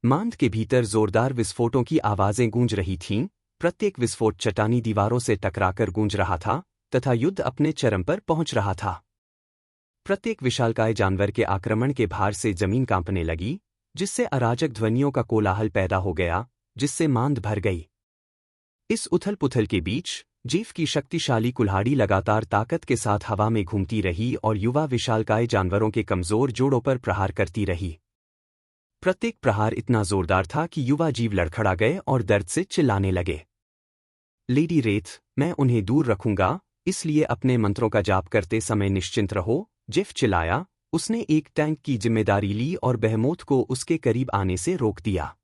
मांद के भीतर जोरदार विस्फोटों की आवाजें गूंज रही थीं, प्रत्येक विस्फोट चट्टानी दीवारों से टकराकर गूंज रहा था तथा युद्ध अपने चरम पर पहुंच रहा था। प्रत्येक विशालकाय जानवर के आक्रमण के भार से जमीन कांपने लगी, जिससे अराजक ध्वनियों का कोलाहल पैदा हो गया, जिससे मांद भर गई। इस उथल-पुथल के बीच जेफ की शक्तिशाली कुल्हाड़ी लगातार ताकत के साथ हवा में घूमती रही और युवा विशालकाय जानवरों के कमजोर जोड़ों पर प्रहार करती रही। प्रत्येक प्रहार इतना जोरदार था कि युवा जीव लड़खड़ा गए और दर्द से चिल्लाने लगे। लेडी रेथ, मैं उन्हें दूर रखूंगा, इसलिए अपने मंत्रों का जाप करते समय निश्चिंत रहो, जेफ चिल्लाया। उसने एक टैंक की जिम्मेदारी ली और बेहेमोथ को उसके करीब आने से रोक दिया।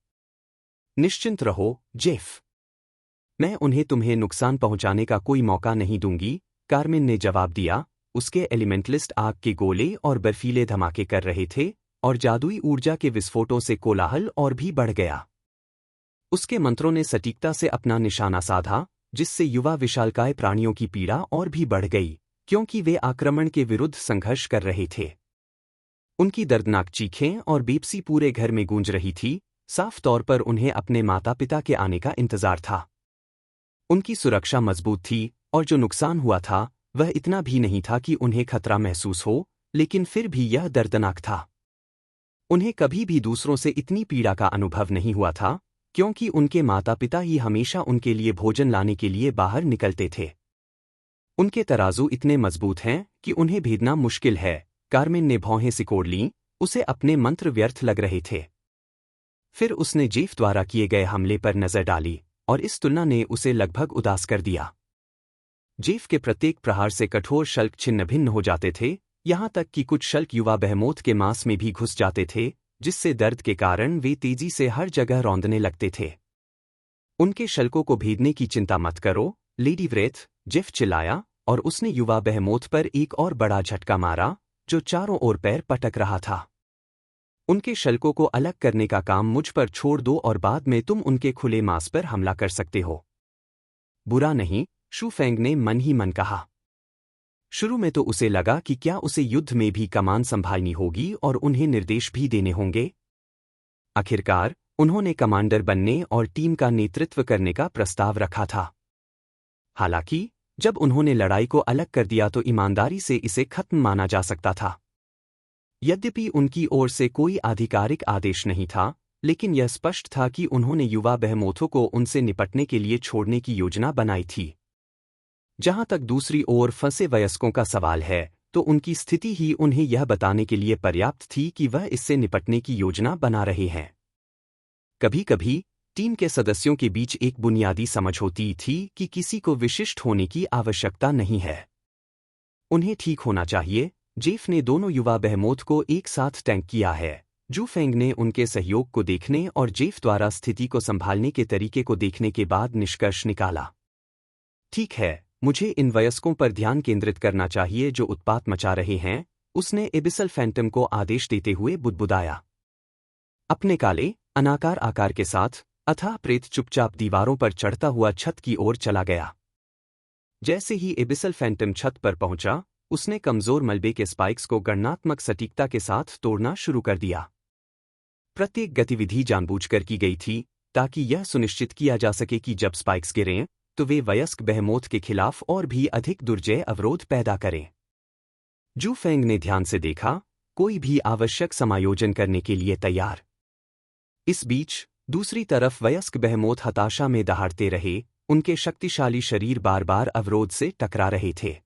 निश्चिंत रहो, जेफ। मैं उन्हें तुम्हें नुकसान पहुंचाने का कोई मौका नहीं दूंगी, कार्मिन ने जवाब दिया। उसके एलिमेंटलिस्ट आग के गोले और बर्फीले धमाके कर रहे थे और जादुई ऊर्जा के विस्फोटों से कोलाहल और भी बढ़ गया। उसके मंत्रों ने सटीकता से अपना निशाना साधा, जिससे युवा विशालकाय प्राणियों की पीड़ा और भी बढ़ गई, क्योंकि वे आक्रमण के विरुद्ध संघर्ष कर रहे थे। उनकी दर्दनाक चीखें और बेपसी पूरे घर में गूंज रही थी। साफ तौर पर उन्हें अपने माता पिता के आने का इंतजार था। उनकी सुरक्षा मजबूत थी और जो नुकसान हुआ था वह इतना भी नहीं था कि उन्हें खतरा महसूस हो, लेकिन फिर भी यह दर्दनाक था। उन्हें कभी भी दूसरों से इतनी पीड़ा का अनुभव नहीं हुआ था, क्योंकि उनके माता पिता ही हमेशा उनके लिए भोजन लाने के लिए बाहर निकलते थे। उनके तराजू इतने मजबूत हैं कि उन्हें भेदना मुश्किल है। कार्मिन ने भौहें सिकोड़ लीं, उसे अपने मंत्र व्यर्थ लग रहे थे। फिर उसने जेफ द्वारा किए गए हमले पर नजर डाली और इस तुलना ने उसे लगभग उदास कर दिया। जेफ के प्रत्येक प्रहार से कठोर शल्क छिन्न भिन्न हो जाते थे, यहां तक कि कुछ शल्क युवा बेहेमोथ के मांस में भी घुस जाते थे, जिससे दर्द के कारण वे तेजी से हर जगह रौंदने लगते थे। उनके शल्कों को भेदने की चिंता मत करो, लेडी व्रेथ, जेफ चिल्लाया और उसने युवा बेहेमोथ पर एक और बड़ा झटका मारा, जो चारों ओर पैर पटक रहा था। उनके शल्कों को अलग करने का काम मुझ पर छोड़ दो और बाद में तुम उनके खुले मांस पर हमला कर सकते हो। बुरा नहीं, शू फेंग ने मन ही मन कहा। शुरू में तो उसे लगा कि क्या उसे युद्ध में भी कमान संभालनी होगी और उन्हें निर्देश भी देने होंगे। आखिरकार उन्होंने कमांडर बनने और टीम का नेतृत्व करने का प्रस्ताव रखा था। हालांकि जब उन्होंने लड़ाई को अलग कर दिया तो ईमानदारी से इसे खत्म माना जा सकता था। यद्यपि उनकी ओर से कोई आधिकारिक आदेश नहीं था, लेकिन यह स्पष्ट था कि उन्होंने युवा बेहेमोथों को उनसे निपटने के लिए छोड़ने की योजना बनाई थी। जहां तक दूसरी ओर फंसे वयस्कों का सवाल है, तो उनकी स्थिति ही उन्हें यह बताने के लिए पर्याप्त थी कि वह इससे निपटने की योजना बना रहे हैं। कभी-कभी टीम के सदस्यों के बीच एक बुनियादी समझ होती थी कि किसी को विशिष्ट होने की आवश्यकता नहीं है। उन्हें ठीक होना चाहिए। जेफ ने दोनों युवा बेहेमोथ को एक साथ टैंक किया है। जू फेंग ने उनके सहयोग को देखने और जेफ द्वारा स्थिति को संभालने के तरीके को देखने के बाद निष्कर्ष निकाला। ठीक है, मुझे इन वयस्कों पर ध्यान केंद्रित करना चाहिए जो उत्पात मचा रहे हैं, उसने एबिसल फैंटम को आदेश देते हुए बुदबुदाया। अपने काले, अनाकार आकार के साथ अथाह प्रेत चुपचाप दीवारों पर चढ़ता हुआ छत की ओर चला गया। जैसे ही एबिसल फैंटम छत पर पहुंचा, उसने कमजोर मलबे के स्पाइक्स को गणनात्मक सटीकता के साथ तोड़ना शुरू कर दिया। प्रत्येक गतिविधि जानबूझकर की गई थी, ताकि यह सुनिश्चित किया जा सके कि जब स्पाइक्स गिरें, तो वे वयस्क बेहेमोथ के खिलाफ और भी अधिक दुर्जय अवरोध पैदा करें। जू फेंग ने ध्यान से देखा, कोई भी आवश्यक समायोजन करने के लिए तैयार। इस बीच दूसरी तरफ वयस्क बेहेमोथ हताशा में दहाड़ते रहे, उनके शक्तिशाली शरीर बार बार अवरोध से टकरा रहे थे।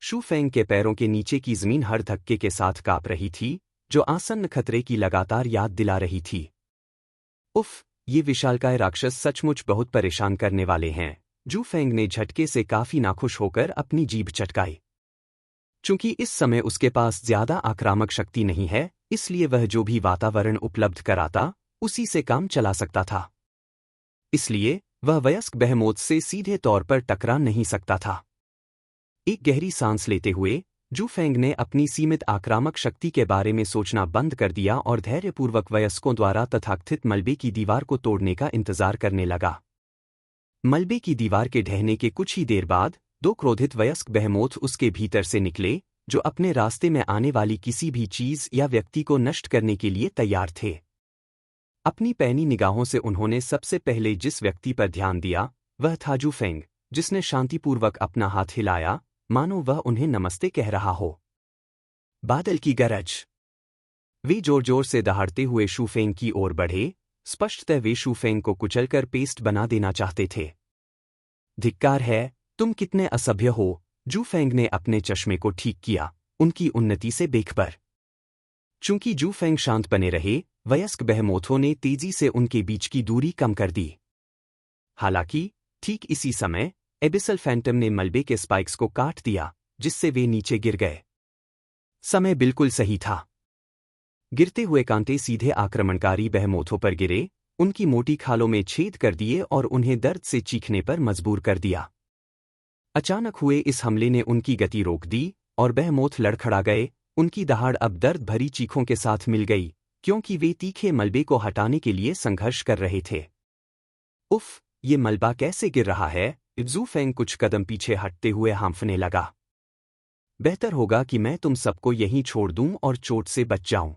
शू फेंग के पैरों के नीचे की जमीन हर धक्के के साथ कांप रही थी, जो आसन्न खतरे की लगातार याद दिला रही थी। उफ, ये विशालकाय राक्षस सचमुच बहुत परेशान करने वाले हैं। जू फेंग ने झटके से काफी नाखुश होकर अपनी जीभ चटकाई। चूंकि इस समय उसके पास ज्यादा आक्रामक शक्ति नहीं है, इसलिए वह जो भी वातावरण उपलब्ध कराता, उसी से काम चला सकता था। इसलिए वह वयस्क बेहेमोथ से सीधे तौर पर टकरा नहीं सकता था। एक गहरी सांस लेते हुए जू फेंग ने अपनी सीमित आक्रामक शक्ति के बारे में सोचना बंद कर दिया और धैर्यपूर्वक वयस्कों द्वारा तथाकथित मलबे की दीवार को तोड़ने का इंतजार करने लगा। मलबे की दीवार के ढहने के कुछ ही देर बाद दो क्रोधित वयस्क बेहेमोथ उसके भीतर से निकले, जो अपने रास्ते में आने वाली किसी भी चीज या व्यक्ति को नष्ट करने के लिए तैयार थे। अपनी पैनी निगाहों से उन्होंने सबसे पहले जिस व्यक्ति पर ध्यान दिया वह था जू फेंग, जिसने शांतिपूर्वक अपना हाथ हिलाया, मानो वह उन्हें नमस्ते कह रहा हो। बादल की गरज। वे जोर जोर से दहाड़ते हुए शू फेंग की ओर बढ़े, स्पष्टतः वे शू फेंग को कुचलकर पेस्ट बना देना चाहते थे। धिक्कार है, तुम कितने असभ्य हो, जू फेंग ने अपने चश्मे को ठीक किया, उनकी उन्नति से बेखबर। चूंकि जू फेंग शांत बने रहे, वयस्क बहमोथों ने तेजी से उनके बीच की दूरी कम कर दी। हालांकि ठीक इसी समय एबिसल फैंटम ने मलबे के स्पाइक्स को काट दिया, जिससे वे नीचे गिर गए। समय बिल्कुल सही था। गिरते हुए कांटे सीधे आक्रमणकारी बहमोथों पर गिरे, उनकी मोटी खालों में छेद कर दिए और उन्हें दर्द से चीखने पर मजबूर कर दिया। अचानक हुए इस हमले ने उनकी गति रोक दी और बहमोथ लड़खड़ा गए। उनकी दहाड़ अब दर्द भरी चीखों के साथ मिल गई, क्योंकि वे तीखे मलबे को हटाने के लिए संघर्ष कर रहे थे। उफ, ये मलबा कैसे गिर रहा है? जू फेंग कुछ कदम पीछे हटते हुए हांफने लगा। बेहतर होगा कि मैं तुम सबको यहीं छोड़ दूं और चोट से बच जाऊं।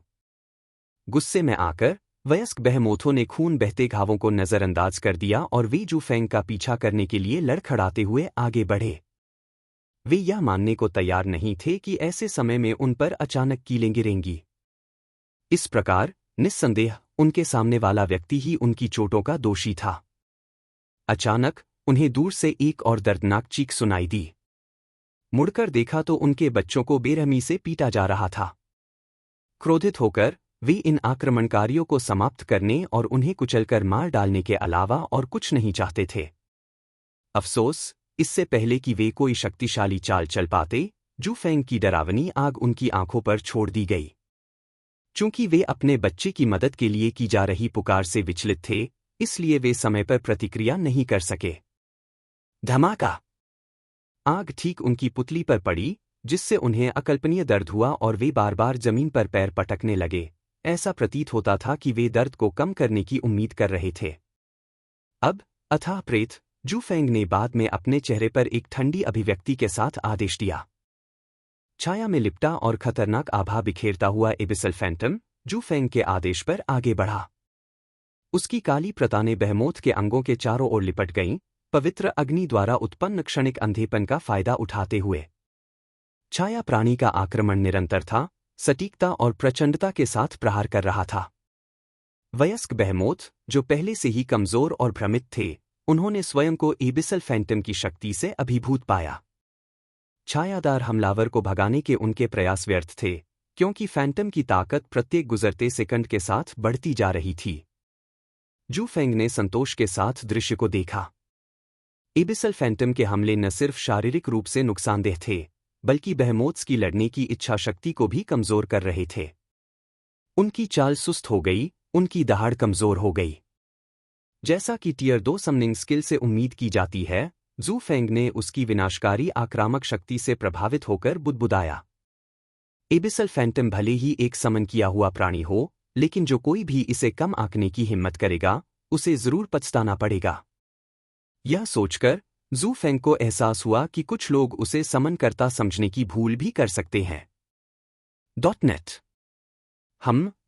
गुस्से में आकर वयस्क बहमोथों ने खून बहते घावों को नजरअंदाज कर दिया और वे जू फेंग का पीछा करने के लिए लड़खड़ाते हुए आगे बढ़े। वे यह मानने को तैयार नहीं थे कि ऐसे समय में उन पर अचानक कीलें गिरेंगी। इस प्रकार निस्संदेह उनके सामने वाला व्यक्ति ही उनकी चोटों का दोषी था। अचानक उन्हें दूर से एक और दर्दनाक चीख सुनाई दी। मुड़कर देखा तो उनके बच्चों को बेरहमी से पीटा जा रहा था। क्रोधित होकर वे इन आक्रमणकारियों को समाप्त करने और उन्हें कुचलकर मार डालने के अलावा और कुछ नहीं चाहते थे। अफसोस, इससे पहले कि वे कोई शक्तिशाली चाल चल पाते, जू फेंग की डरावनी आग उनकी आंखों पर छोड़ दी गई। चूंकि वे अपने बच्चे की मदद के लिए की जा रही पुकार से विचलित थे, इसलिए वे समय पर प्रतिक्रिया नहीं कर सके। धमाका! आग ठीक उनकी पुतली पर पड़ी, जिससे उन्हें अकल्पनीय दर्द हुआ और वे बार बार जमीन पर पैर पटकने लगे। ऐसा प्रतीत होता था कि वे दर्द को कम करने की उम्मीद कर रहे थे। अब अथाह प्रेत, जू फेंग ने बाद में अपने चेहरे पर एक ठंडी अभिव्यक्ति के साथ आदेश दिया। छाया में लिपटा और खतरनाक आभा बिखेरता हुआ एबिसल फैंटम जू फेंग के आदेश पर आगे बढ़ा। उसकी काली प्रतानें बहमोथ के अंगों के चारों ओर लिपट गईं, पवित्र अग्नि द्वारा उत्पन्न क्षणिक अंधेपन का फायदा उठाते हुए। छाया प्राणी का आक्रमण निरंतर था, सटीकता और प्रचंडता के साथ प्रहार कर रहा था। वयस्क बहमोथ, जो पहले से ही कमजोर और भ्रमित थे, उन्होंने स्वयं को एबिसल फैंटम की शक्ति से अभिभूत पाया। छायादार हमलावर को भगाने के उनके प्रयास व्यर्थ थे, क्योंकि फैंटम की ताकत प्रत्येक गुजरते सेकंड के साथ बढ़ती जा रही थी। जू फेंग ने संतोष के साथ दृश्य को देखा। एबिसल फैंटम के हमले न सिर्फ शारीरिक रूप से नुकसानदेह थे, बल्कि बहमोथ्स की लड़ने की इच्छा शक्ति को भी कमजोर कर रहे थे। उनकी चाल सुस्त हो गई, उनकी दहाड़ कमजोर हो गई। जैसा कि टियर 2 समनिंग स्किल से उम्मीद की जाती है, जू फेंग ने उसकी विनाशकारी आक्रामक शक्ति से प्रभावित होकर बुदबुदाया। एबिसल फैंटम भले ही एक समन किया हुआ प्राणी हो, लेकिन जो कोई भी इसे कम आंकने की हिम्मत करेगा, उसे जरूर पछताना पड़ेगा। यह सोचकर जू फेंग को एहसास हुआ कि कुछ लोग उसे समनकर्ता समझने की भूल भी कर सकते हैं। .net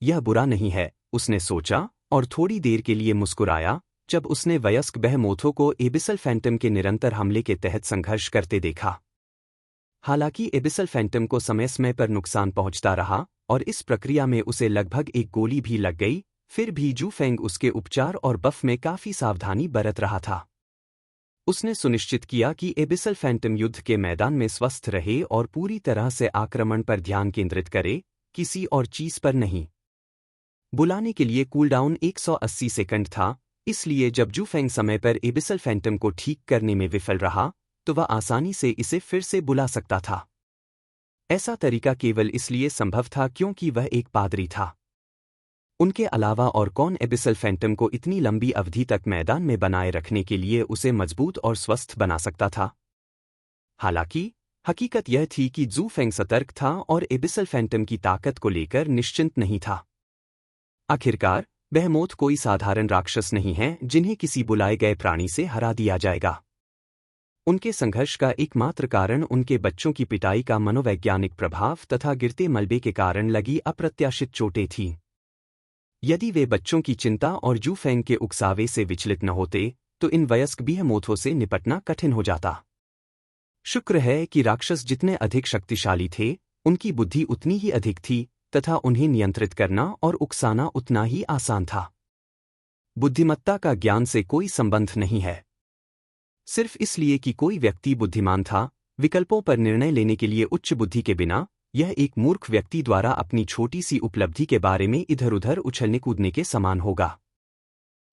यह बुरा नहीं है, उसने सोचा और थोड़ी देर के लिए मुस्कुराया जब उसने वयस्क बहमोथों को एबिसल फैंटम के निरंतर हमले के तहत संघर्ष करते देखा। हालांकि एबिसल फैंटम को समय समय पर नुकसान पहुंचता रहा और इस प्रक्रिया में उसे लगभग एक गोली भी लग गई, फिर भी जू फेंग उसके उपचार और बफ में काफी सावधानी बरत रहा था। उसने सुनिश्चित किया कि एबिसल फैंटम युद्ध के मैदान में स्वस्थ रहे और पूरी तरह से आक्रमण पर ध्यान केंद्रित करे, किसी और चीज पर नहीं। बुलाने के लिए कूलडाउन 180 सेकंड था, इसलिए जब जू फेंग समय पर एबिसल फैंटम को ठीक करने में विफल रहा, तो वह आसानी से इसे फिर से बुला सकता था। ऐसा तरीका केवल इसलिए संभव था क्योंकि वह एक पादरी था। उनके अलावा और कौन एबिसल फैंटम को इतनी लंबी अवधि तक मैदान में बनाए रखने के लिए उसे मजबूत और स्वस्थ बना सकता था। हालांकि हकीकत यह थी कि जू फेंग सतर्क था और एबिसल फैंटम की ताकत को लेकर निश्चिंत नहीं था। आखिरकार बहमोथ कोई साधारण राक्षस नहीं है जिन्हें किसी बुलाए गए प्राणी से हरा दिया जाएगा। उनके संघर्ष का एकमात्र कारण उनके बच्चों की पिटाई का मनोवैज्ञानिक प्रभाव तथा गिरते मलबे के कारण लगी अप्रत्याशित चोटें थीं। यदि वे बच्चों की चिंता और जू फेंग के उकसावे से विचलित न होते तो इन वयस्क बिहेमोथों से निपटना कठिन हो जाता। शुक्र है कि राक्षस जितने अधिक शक्तिशाली थे उनकी बुद्धि उतनी ही अधिक थी तथा उन्हें नियंत्रित करना और उकसाना उतना ही आसान था। बुद्धिमत्ता का ज्ञान से कोई संबंध नहीं है। सिर्फ इसलिए कि कोई व्यक्ति बुद्धिमान था, विकल्पों पर निर्णय लेने के लिए उच्च बुद्धि के बिना, यह एक मूर्ख व्यक्ति द्वारा अपनी छोटी सी उपलब्धि के बारे में इधर उधर उछलने कूदने के समान होगा।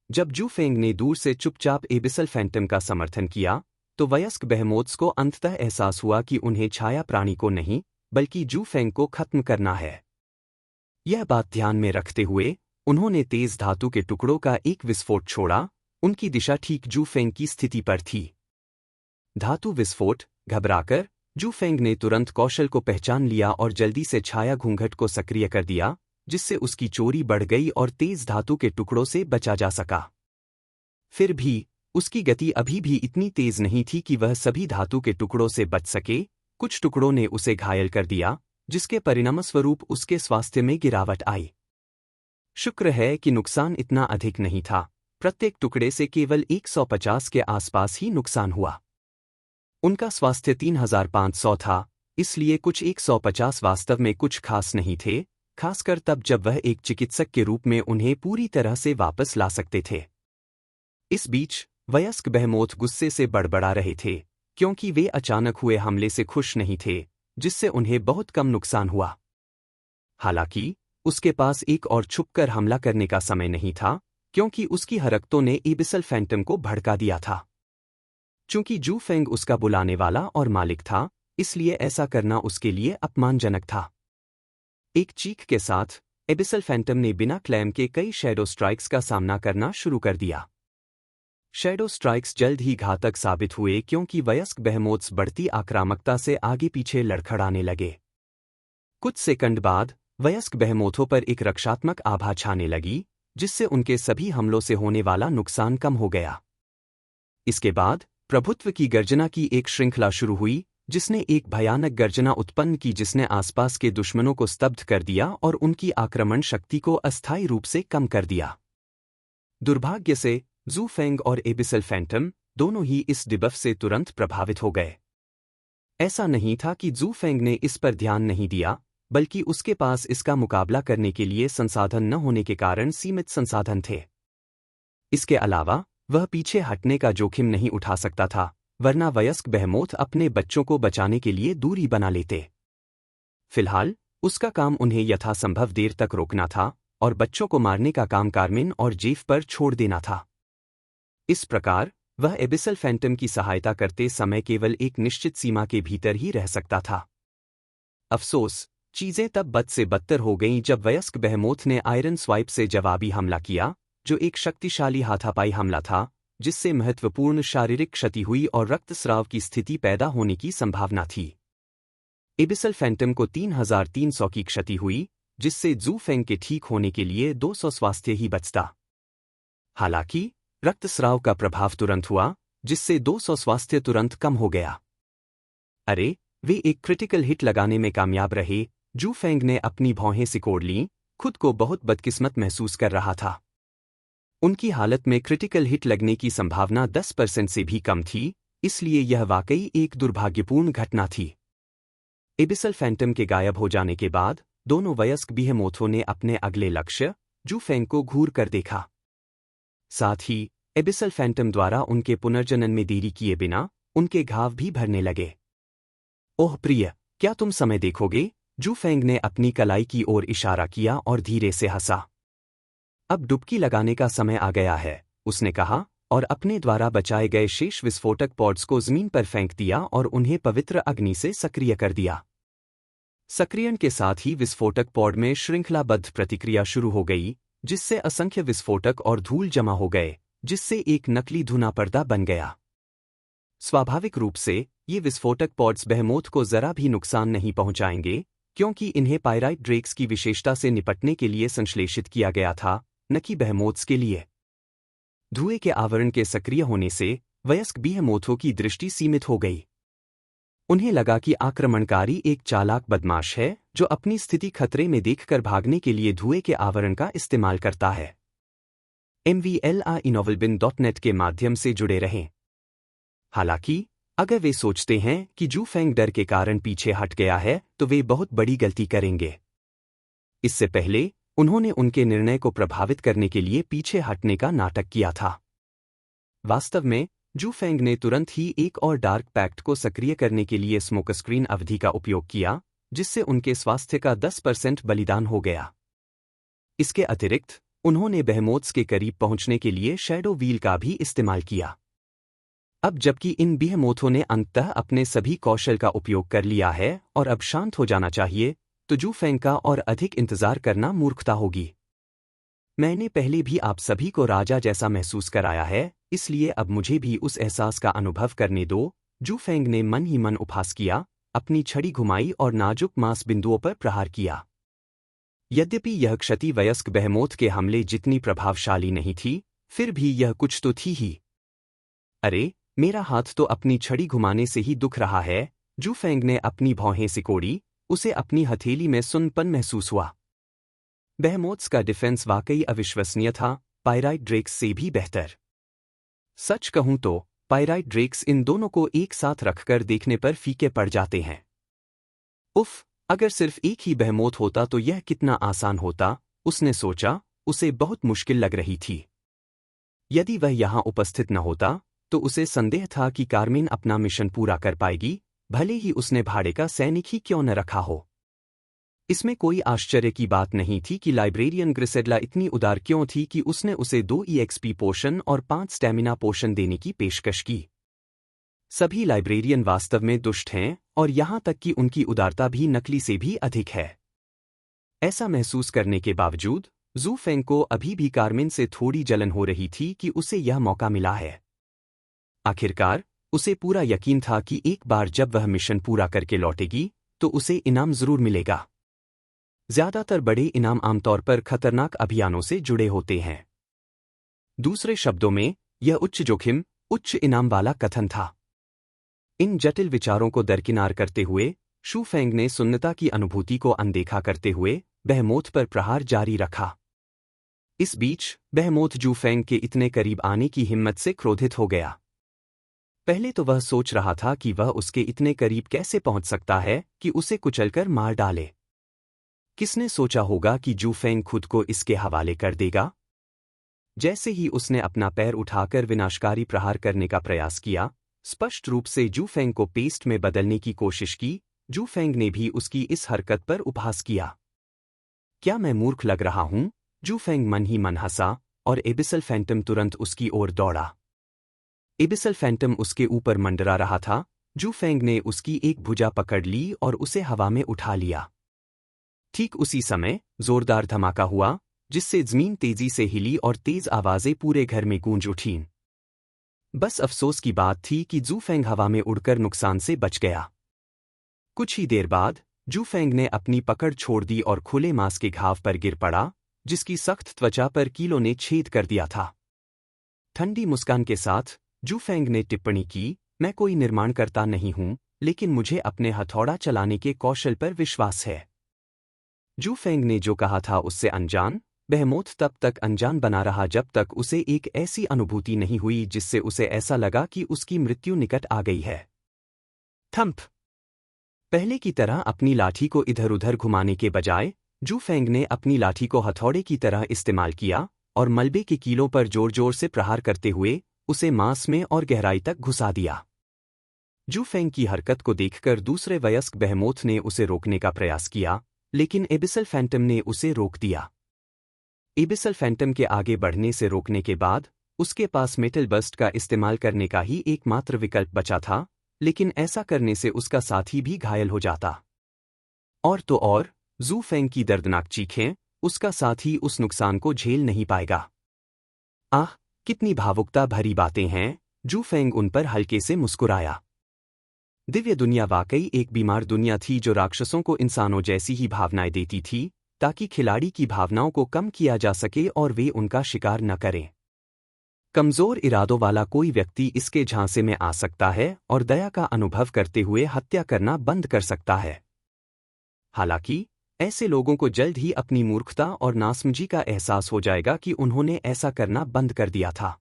जब जू फेंग ने दूर से चुपचाप एबिसल फैंटम का समर्थन किया तो वयस्क बेहेमोथ्स को अंततः एहसास हुआ कि उन्हें छाया प्राणी को नहीं बल्कि जू फेंग को खत्म करना है। यह बात ध्यान में रखते हुए उन्होंने तेज धातु के टुकड़ों का एक विस्फोट छोड़ा। उनकी दिशा ठीक जू फेंग की स्थिति पर थी। धातु विस्फोट। घबराकर जू फेंग ने तुरंत कौशल को पहचान लिया और जल्दी से छाया घूंघट को सक्रिय कर दिया, जिससे उसकी चोरी बढ़ गई और तेज धातु के टुकड़ों से बचा जा सका। फिर भी उसकी गति अभी भी इतनी तेज नहीं थी कि वह सभी धातु के टुकड़ों से बच सके। कुछ टुकड़ों ने उसे घायल कर दिया, जिसके परिणामस्वरूप उसके स्वास्थ्य में गिरावट आई। शुक्र है कि नुकसान इतना अधिक नहीं था। प्रत्येक टुकड़े से केवल 150 के आसपास ही नुकसान हुआ। उनका स्वास्थ्य 3500 था, इसलिए कुछ 150 वास्तव में कुछ खास नहीं थे, खासकर तब जब वह एक चिकित्सक के रूप में उन्हें पूरी तरह से वापस ला सकते थे। इस बीच वयस्क बेहेमोथ गुस्से से बड़बड़ा रहे थे, क्योंकि वे अचानक हुए हमले से खुश नहीं थे, जिससे उन्हें बहुत कम नुकसान हुआ। हालांकि उसके पास एक और छुपकर हमला करने का समय नहीं था, क्योंकि उसकी हरकतों ने एबिसल फैंटम को भड़का दिया था। चूंकि जू फेंग उसका बुलाने वाला और मालिक था, इसलिए ऐसा करना उसके लिए अपमानजनक था। एक चीख के साथ एबिसल फैंटम ने बिना क्लेम के कई शैडो स्ट्राइक्स का सामना करना शुरू कर दिया। शैडो स्ट्राइक्स जल्द ही घातक साबित हुए, क्योंकि वयस्क बेहेमोथ्स बढ़ती आक्रामकता से आगे पीछे लड़खड़ाने लगे। कुछ सेकंड बाद वयस्क बेहेमोथों पर एक रक्षात्मक आभा छाने लगी, जिससे उनके सभी हमलों से होने वाला नुकसान कम हो गया। इसके बाद प्रभुत्व की गर्जना की एक श्रृंखला शुरू हुई, जिसने एक भयानक गर्जना उत्पन्न की जिसने आसपास के दुश्मनों को स्तब्ध कर दिया और उनकी आक्रमण शक्ति को अस्थायी रूप से कम कर दिया। दुर्भाग्य से जू फेंग और एबिसल फैंटम दोनों ही इस डिबफ से तुरंत प्रभावित हो गए। ऐसा नहीं था कि जू फेंग ने इस पर ध्यान नहीं दिया, बल्कि उसके पास इसका मुकाबला करने के लिए संसाधन न होने के कारण सीमित संसाधन थे। इसके अलावा वह पीछे हटने का जोखिम नहीं उठा सकता था, वरना वयस्क बेहेमोथ अपने बच्चों को बचाने के लिए दूरी बना लेते। फिलहाल उसका काम उन्हें यथासंभव देर तक रोकना था और बच्चों को मारने का काम कार्मिन और जेफ पर छोड़ देना था। इस प्रकार वह एबिसल फैंटम की सहायता करते समय केवल एक निश्चित सीमा के भीतर ही रह सकता था। अफसोस, चीजें तब बद से बदतर हो गईं जब वयस्क बेहेमोथ ने आयरन स्वाइप से जवाबी हमला किया, जो एक शक्तिशाली हाथापाई हमला था, जिससे महत्वपूर्ण शारीरिक क्षति हुई और रक्तस्राव की स्थिति पैदा होने की संभावना थी। एबिसल फैंटम को 3300 की क्षति हुई, जिससे जू फेंग के ठीक होने के लिए 200 स्वास्थ्य ही बचता। हालांकि रक्तस्राव का प्रभाव तुरंत हुआ, जिससे 200 स्वास्थ्य तुरंत कम हो गया। अरे, वे एक क्रिटिकल हिट लगाने में कामयाब रहे। जू फेंग ने अपनी भौहें सिकोड़ लीं, खुद को बहुत बदकिस्मत महसूस कर रहा था। उनकी हालत में क्रिटिकल हिट लगने की संभावना 10% से भी कम थी, इसलिए यह वाकई एक दुर्भाग्यपूर्ण घटना थी। एबिसल फैंटम के गायब हो जाने के बाद दोनों वयस्क बिहेमोथों ने अपने अगले लक्ष्य जू फेंग को घूर कर देखा। साथ ही एबिसल फैंटम द्वारा उनके पुनर्जनन में देरी किए बिना उनके घाव भी भरने लगे। ओह प्रिय, क्या तुम समय देखोगे? जू फेंग ने अपनी कलाई की ओर इशारा किया और धीरे से हंसा। अब डुबकी लगाने का समय आ गया है, उसने कहा, और अपने द्वारा बचाए गए शेष विस्फोटक पॉड्स को जमीन पर फेंक दिया और उन्हें पवित्र अग्नि से सक्रिय कर दिया। सक्रियण के साथ ही विस्फोटक पॉड में श्रृंखलाबद्ध प्रतिक्रिया शुरू हो गई, जिससे असंख्य विस्फोटक और धूल जमा हो गए, जिससे एक नकली धुआं पर्दा बन गया। स्वाभाविक रूप से ये विस्फोटक पॉड्स बेहेमोथ को जरा भी नुकसान नहीं पहुंचाएंगे, क्योंकि इन्हें पायराइट ड्रेक्स की विशेषता से निपटने के लिए संश्लेषित किया गया था, न कि बेहेमोथ्स के लिए। धुएं के आवरण के सक्रिय होने से वयस्क बेहेमोथों की दृष्टि सीमित हो गई। उन्हें लगा कि आक्रमणकारी एक चालाक बदमाश है जो अपनी स्थिति खतरे में देखकर भागने के लिए धुएं के आवरण का इस्तेमाल करता है। MVLA-Inovalbin.net के माध्यम से जुड़े रहें। हालांकि अगर वे सोचते हैं कि जू फेंग डर के कारण पीछे हट गया है तो वे बहुत बड़ी गलती करेंगे। इससे पहले उन्होंने उनके निर्णय को प्रभावित करने के लिए पीछे हटने का नाटक किया था। वास्तव में जू फेंग ने तुरंत ही एक और डार्क पैक्ट को सक्रिय करने के लिए स्मोक स्क्रीन अवधि का उपयोग किया, जिससे उनके स्वास्थ्य का 10% बलिदान हो गया। इसके अतिरिक्त उन्होंने बेहेमोथ्स के करीब पहुंचने के लिए शैडो व्हील का भी इस्तेमाल किया। अब जबकि इन बेहेमोथों ने अंततः अपने सभी कौशल का उपयोग कर लिया है और अब शांत हो जाना चाहिए, तो जू फेंग का और अधिक इंतजार करना मूर्खता होगी। मैंने पहले भी आप सभी को राजा जैसा महसूस कराया है, इसलिए अब मुझे भी उस एहसास का अनुभव करने दो। जू फेंग ने मन ही मन उपहास किया, अपनी छड़ी घुमाई और नाजुक मांस बिंदुओं पर प्रहार किया। यद्यपि यह क्षति वयस्क बेहेमोथ के हमले जितनी प्रभावशाली नहीं थी, फिर भी यह कुछ तो थी ही। अरे, मेरा हाथ तो अपनी छड़ी घुमाने से ही दुख रहा है। जू फेंग ने अपनी भौहें सिकोड़ी, उसे अपनी हथेली में सुन्नपन महसूस हुआ। बेहेमोथ्स का डिफेंस वाकई अविश्वसनीय था, पायराइट ड्रेक्स से भी बेहतर। सच कहूं तो पायराइट ड्रेक्स इन दोनों को एक साथ रखकर देखने पर फीके पड़ जाते हैं। उफ, अगर सिर्फ एक ही बेहेमोथ होता तो यह कितना आसान होता, उसने सोचा। उसे बहुत मुश्किल लग रही थी। यदि वह यहां उपस्थित न होता तो उसे संदेह था कि कार्मेन अपना मिशन पूरा कर पाएगी, भले ही उसने भाड़े का सैनिक ही क्यों न रखा हो। इसमें कोई आश्चर्य की बात नहीं थी कि लाइब्रेरियन ग्रिसेडला इतनी उदार क्यों थी कि उसने उसे 2 EXP पोशन और 5 स्टैमिना पोशन देने की पेशकश की। सभी लाइब्रेरियन वास्तव में दुष्ट हैं और यहां तक कि उनकी उदारता भी नकली से भी अधिक है। ऐसा महसूस करने के बावजूद जू फेंग को अभी भी कार्मेन से थोड़ी जलन हो रही थी कि उसे यह मौका मिला है। आखिरकार उसे पूरा यकीन था कि एक बार जब वह मिशन पूरा करके लौटेगी तो उसे इनाम जरूर मिलेगा। ज्यादातर बड़े इनाम आमतौर पर खतरनाक अभियानों से जुड़े होते हैं। दूसरे शब्दों में, यह उच्च जोखिम, उच्च इनाम वाला कथन था। इन जटिल विचारों को दरकिनार करते हुए शू फेंग ने सुन्नता की अनुभूति को अनदेखा करते हुए बेहेमोथ पर प्रहार जारी रखा। इस बीच बेहेमोथ जू फेंग के इतने करीब आने की हिम्मत से क्रोधित हो गया। पहले तो वह सोच रहा था कि वह उसके इतने करीब कैसे पहुंच सकता है कि उसे कुचलकर मार डाले। किसने सोचा होगा कि जू फेंग खुद को इसके हवाले कर देगा? जैसे ही उसने अपना पैर उठाकर विनाशकारी प्रहार करने का प्रयास किया, स्पष्ट रूप से जू फेंग को पेस्ट में बदलने की कोशिश की, जू फेंग ने भी उसकी इस हरकत पर उपहास किया। क्या मैं मूर्ख लग रहा हूं? जू फेंग मन ही मन हंसा और एबिसल फैंटम तुरंत उसकी ओर दौड़ा। एबिसल फैंटम उसके ऊपर मंडरा रहा था। जू फेंग ने उसकी एक भुजा पकड़ ली और उसे हवा में उठा लिया। ठीक उसी समय जोरदार धमाका हुआ, जिससे जमीन तेजी से हिली और तेज आवाजें पूरे घर में गूंज उठीं। बस अफसोस की बात थी कि जू फेंग हवा में उड़कर नुकसान से बच गया। कुछ ही देर बाद जू फेंग ने अपनी पकड़ छोड़ दी और खुले मांस के घाव पर गिर पड़ा, जिसकी सख्त त्वचा पर कीलों ने छेद कर दिया था। ठंडी मुस्कान के साथ जू फेंग ने टिप्पणी की, मैं कोई निर्माणकर्ता नहीं हूं, लेकिन मुझे अपने हथौड़ा चलाने के कौशल पर विश्वास है। जू फेंग ने जो कहा था उससे अनजान, बेहेमोथ तब तक अनजान बना रहा जब तक उसे एक ऐसी अनुभूति नहीं हुई जिससे उसे ऐसा लगा कि उसकी मृत्यु निकट आ गई है। थंप! पहले की तरह अपनी लाठी को इधर-उधर घुमाने के बजाय जू फेंग ने अपनी लाठी को हथौड़े की तरह इस्तेमाल किया और मलबे के कीलों पर जोर-जोर से प्रहार करते हुए उसे मांस में और गहराई तक घुसा दिया। जू फेंग की हरकत को देखकर दूसरे वयस्क बेहेमोथ ने उसे रोकने का प्रयास किया, लेकिन एबिसल फैंटम ने उसे रोक दिया। एबिसल फैंटम के आगे बढ़ने से रोकने के बाद उसके पास मेटल बस्ट का इस्तेमाल करने का ही एकमात्र विकल्प बचा था, लेकिन ऐसा करने से उसका साथी भी घायल हो जाता। और तो और, जू फेंग की दर्दनाक चीखें, उसका साथी उस नुकसान को झेल नहीं पाएगा। आह, कितनी भावुकता भरी बातें हैं। जू फेंग उन पर हल्के से मुस्कुराया। दिव्य दुनिया वाकई एक बीमार दुनिया थी जो राक्षसों को इंसानों जैसी ही भावनाएं देती थी, ताकि खिलाड़ी की भावनाओं को कम किया जा सके और वे उनका शिकार न करें। कमजोर इरादों वाला कोई व्यक्ति इसके झांसे में आ सकता है और दया का अनुभव करते हुए हत्या करना बंद कर सकता है। हालांकि ऐसे लोगों को जल्द ही अपनी मूर्खता और नासमझी का एहसास हो जाएगा कि उन्होंने ऐसा करना बंद कर दिया था।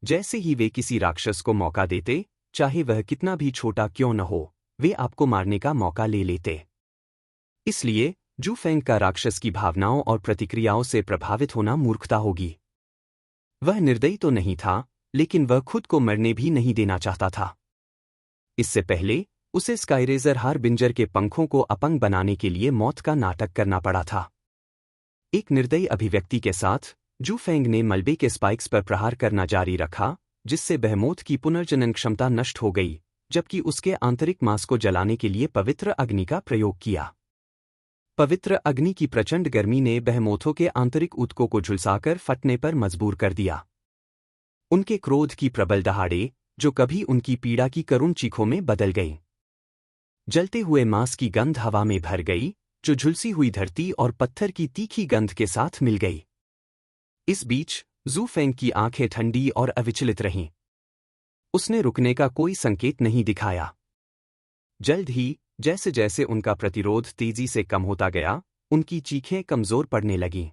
जैसे ही वे किसी राक्षस को मौका देते, चाहे वह कितना भी छोटा क्यों न हो, वे आपको मारने का मौका ले लेते। इसलिए जू फेंग का राक्षस की भावनाओं और प्रतिक्रियाओं से प्रभावित होना मूर्खता होगी। वह निर्दयी तो नहीं था, लेकिन वह खुद को मरने भी नहीं देना चाहता था। इससे पहले उसे स्काईरेजर हारबिंजर के पंखों को अपंग बनाने के लिए मौत का नाटक करना पड़ा था। एक निर्दयी अभिव्यक्ति के साथ जू फेंग ने मलबे के स्पाइक्स पर प्रहार करना जारी रखा, जिससे बेहमोथ की पुनर्जनन क्षमता नष्ट हो गई, जबकि उसके आंतरिक मांस को जलाने के लिए पवित्र अग्नि का प्रयोग किया। पवित्र अग्नि की प्रचंड गर्मी ने बेहमोथों के आंतरिक ऊतकों को झुलसाकर फटने पर मजबूर कर दिया। उनके क्रोध की प्रबल दहाड़े, जो कभी उनकी पीड़ा की करुण चीखों में बदल गईं। जलते हुए मांस की गंध हवा में भर गई, जो झुलसी हुई धरती और पत्थर की तीखी गंध के साथ मिल गई। इस बीच जू फेंग की आंखें ठंडी और अविचलित रहीं। उसने रुकने का कोई संकेत नहीं दिखाया। जल्द ही जैसे जैसे उनका प्रतिरोध तेजी से कम होता गया, उनकी चीखें कमजोर पड़ने लगीं।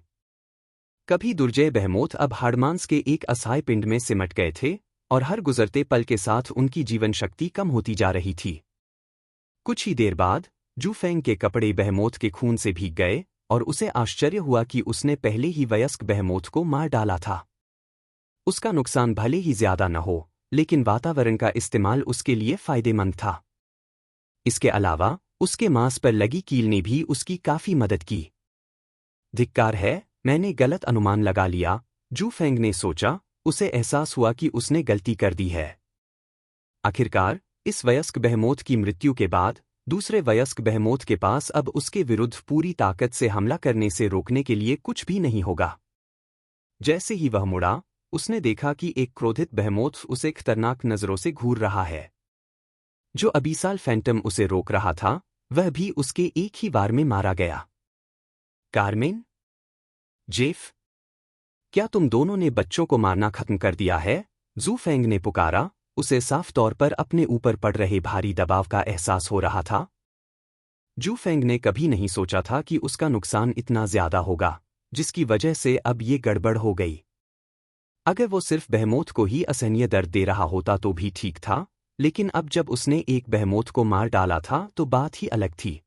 कभी दुर्जय बेहमोथ अब हाड़मांस के एक असहाय पिंड में सिमट गए थे, और हर गुजरते पल के साथ उनकी जीवन शक्ति कम होती जा रही थी। कुछ ही देर बाद जू फेंग के कपड़े बेहमोथ के खून से भीग गए, और उसे आश्चर्य हुआ कि उसने पहले ही वयस्क बेहमोथ को मार डाला था। उसका नुकसान भले ही ज्यादा न हो, लेकिन वातावरण का इस्तेमाल उसके लिए फायदेमंद था। इसके अलावा उसके मांस पर लगी कील ने भी उसकी काफी मदद की। धिक्कार है, मैंने गलत अनुमान लगा लिया, जू फेंग ने सोचा। उसे एहसास हुआ कि उसने गलती कर दी है। आखिरकार इस वयस्क बेहमोथ की मृत्यु के बाद दूसरे वयस्क बेहमोथ के पास अब उसके विरुद्ध पूरी ताकत से हमला करने से रोकने के लिए कुछ भी नहीं होगा। जैसे ही वह मुड़ा, उसने देखा कि एक क्रोधित बेहमोथ उसे खतरनाक नजरों से घूर रहा है। जो अबीसाल फैंटम उसे रोक रहा था, वह भी उसके एक ही वार में मारा गया। कार्मेन, जेफ, क्या तुम दोनों ने बच्चों को मारना खत्म कर दिया है? जू फेंग ने पुकारा। उसे साफ तौर पर अपने ऊपर पड़ रहे भारी दबाव का एहसास हो रहा था। जू फेंग ने कभी नहीं सोचा था कि उसका नुकसान इतना ज्यादा होगा, जिसकी वजह से अब ये गड़बड़ हो गई। अगर वो सिर्फ बेहमोथ को ही असहनीय दर्द दे रहा होता तो भी ठीक था, लेकिन अब जब उसने एक बेहमोथ को मार डाला था तो बात ही अलग थी।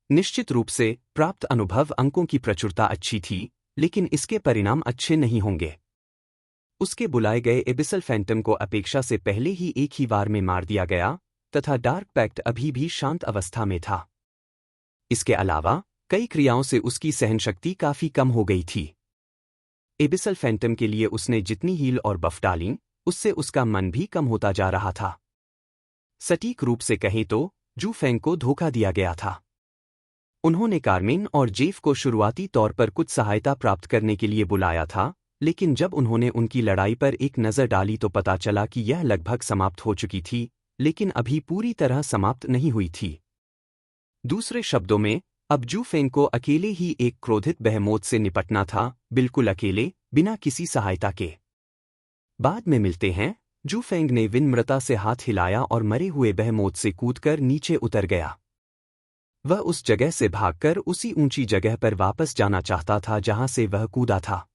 निश्चित रूप से प्राप्त अनुभव अंकों की प्रचुरता अच्छी थी, लेकिन इसके परिणाम अच्छे नहीं होंगे। उसके बुलाए गए एबिसल फैंटम को अपेक्षा से पहले ही एक ही वार में मार दिया गया, तथा डार्क पैक्ट अभी भी शांत अवस्था में था। इसके अलावा कई क्रियाओं से उसकी सहनशक्ति काफी कम हो गई थी। एबिसल फैंटम के लिए उसने जितनी हील और बफ डाली, उससे उसका मन भी कम होता जा रहा था। सटीक रूप से कहें तो जू फेंग को धोखा दिया गया था। उन्होंने कार्मेन और जेफ को शुरुआती तौर पर कुछ सहायता प्राप्त करने के लिए बुलाया था, लेकिन जब उन्होंने उनकी लड़ाई पर एक नज़र डाली तो पता चला कि यह लगभग समाप्त हो चुकी थी, लेकिन अभी पूरी तरह समाप्त नहीं हुई थी। दूसरे शब्दों में, अब जू फेंग को अकेले ही एक क्रोधित बेहमोथ से निपटना था, बिल्कुल अकेले, बिना किसी सहायता के। बाद में मिलते हैं। जू फेंग ने विनम्रता से हाथ हिलाया और मरे हुए बेहमोथ से कूदकर नीचे उतर गया। वह उस जगह से भागकर उसी ऊंची जगह पर वापस जाना चाहता था जहां से वह कूदा था।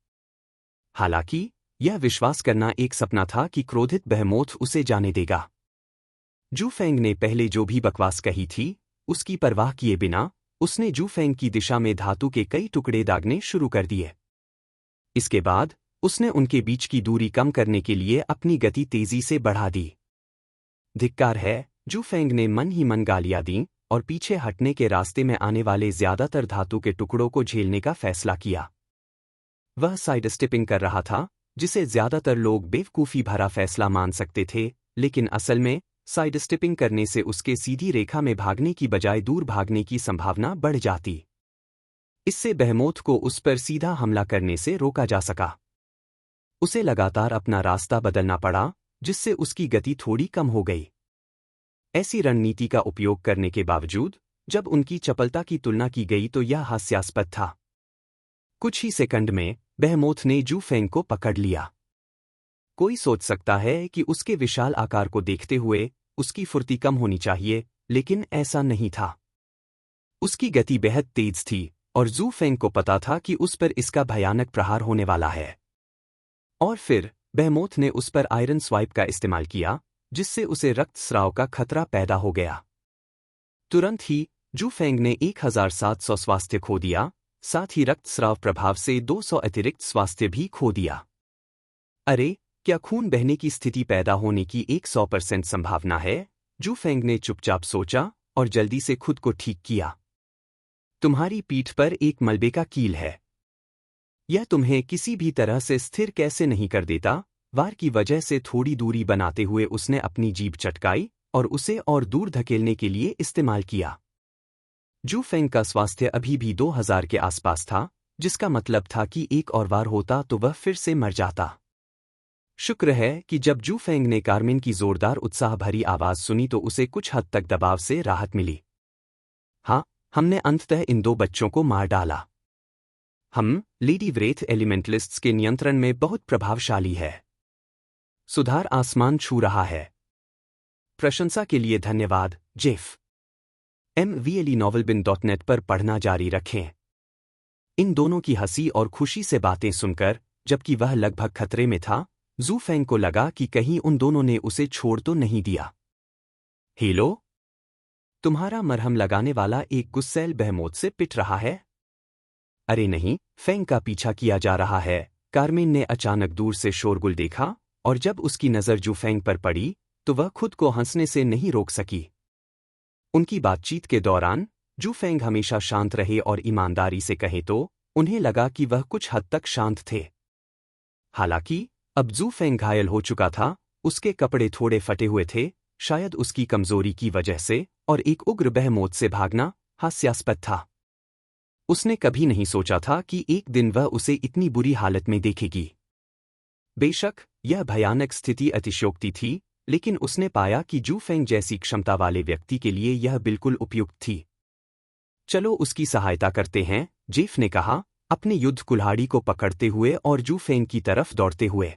हालांकि यह विश्वास करना एक सपना था कि क्रोधित बेहमोथ उसे जाने देगा। जू फेंग ने पहले जो भी बकवास कही थी, उसकी परवाह किए बिना उसने जू फेंग की दिशा में धातु के कई टुकड़े दागने शुरू कर दिए। इसके बाद उसने उनके बीच की दूरी कम करने के लिए अपनी गति तेजी से बढ़ा दी। धिक्कार है, जू फेंग ने मन ही मन गालियां दी और पीछे हटने के रास्ते में आने वाले ज्यादातर धातु के टुकड़ों को झेलने का फैसला किया। वह साइड स्टेपिंग कर रहा था, जिसे ज्यादातर लोग बेवकूफ़ी भरा फैसला मान सकते थे, लेकिन असल में साइड स्टेपिंग करने से उसके सीधी रेखा में भागने की बजाय दूर भागने की संभावना बढ़ जाती। इससे बेहमोथ को उस पर सीधा हमला करने से रोका जा सका। उसे लगातार अपना रास्ता बदलना पड़ा, जिससे उसकी गति थोड़ी कम हो गई। ऐसी रणनीति का उपयोग करने के बावजूद जब उनकी चपलता की तुलना की गई तो यह हास्यास्पद था। कुछ ही सेकंड में बेहमोथ ने जू फेंग को पकड़ लिया। कोई सोच सकता है कि उसके विशाल आकार को देखते हुए उसकी फुर्ती कम होनी चाहिए, लेकिन ऐसा नहीं था। उसकी गति बेहद तेज थी और जू फेंग को पता था कि उस पर इसका भयानक प्रहार होने वाला है। और फिर बेहेमोथ ने उस पर आयरन स्वाइप का इस्तेमाल किया, जिससे उसे रक्तस्राव का खतरा पैदा हो गया। तुरंत ही जू फेंग ने 1700 स्वास्थ्य खो दिया, साथ ही रक्तस्राव प्रभाव से 200 अतिरिक्त स्वास्थ्य भी खो दिया। अरे, क्या खून बहने की स्थिति पैदा होने की 100% संभावना है? जू फेंग ने चुपचाप सोचा और जल्दी से खुद को ठीक किया। तुम्हारी पीठ पर एक मलबे का कील है। यह तुम्हें किसी भी तरह से स्थिर कैसे नहीं कर देता? वार की वजह से थोड़ी दूरी बनाते हुए उसने अपनी जीभ चटकाई और उसे और दूर धकेलने के लिए इस्तेमाल किया। जू फेंग का स्वास्थ्य अभी भी 2000 के आसपास था, जिसका मतलब था कि एक और वार होता तो वह फिर से मर जाता। शुक्र है कि जब जू फेंग ने कार्मिन की जोरदार उत्साह भरी आवाज सुनी तो उसे कुछ हद तक दबाव से राहत मिली। हाँ, हमने अंततः इन 2 बच्चों को मार डाला। हम, लेडी व्रेथ एलिमेंटलिस्ट्स के नियंत्रण में बहुत प्रभावशाली है। सुधार आसमान छू रहा है। प्रशंसा के लिए धन्यवाद, जेफ। MVLEnovelbin.net पर पढ़ना जारी रखें। इन दोनों की हंसी और खुशी से बातें सुनकर, जबकि वह लगभग खतरे में था, जू फेंग को लगा कि कहीं उन दोनों ने उसे छोड़ तो नहीं दिया। हेलो? तुम्हारा मरहम लगाने वाला एक गुस्सैल बेहेमोथ से पिट रहा है? अरे नहीं, फेंग का पीछा किया जा रहा है। कार्मिन ने अचानक दूर से शोरगुल देखा, और जब उसकी नज़र जू फेंग पर पड़ी, तो वह खुद को हंसने से नहीं रोक सकी। उनकी बातचीत के दौरान, जू फेंग हमेशा शांत रहे और ईमानदारी से कहें तो, उन्हें लगा कि वह कुछ हद तक शांत थे। हालांकि, अब जू फेंग घायल हो चुका था, उसके कपड़े थोड़े फटे हुए थे, शायद उसकी कमजोरी की वजह से, और एक उग्र बेहेमोथ से भागना हास्यास्पद था। उसने कभी नहीं सोचा था कि एक दिन वह उसे इतनी बुरी हालत में देखेगी। बेशक, यह भयानक स्थिति अतिशयोक्ति थी, लेकिन उसने पाया कि जू फेंग जैसी क्षमता वाले व्यक्ति के लिए यह बिल्कुल उपयुक्त थी। चलो उसकी सहायता करते हैं, जेफ ने कहा, अपने युद्ध कुल्हाड़ी को पकड़ते हुए और जू फेंग की तरफ दौड़ते हुए।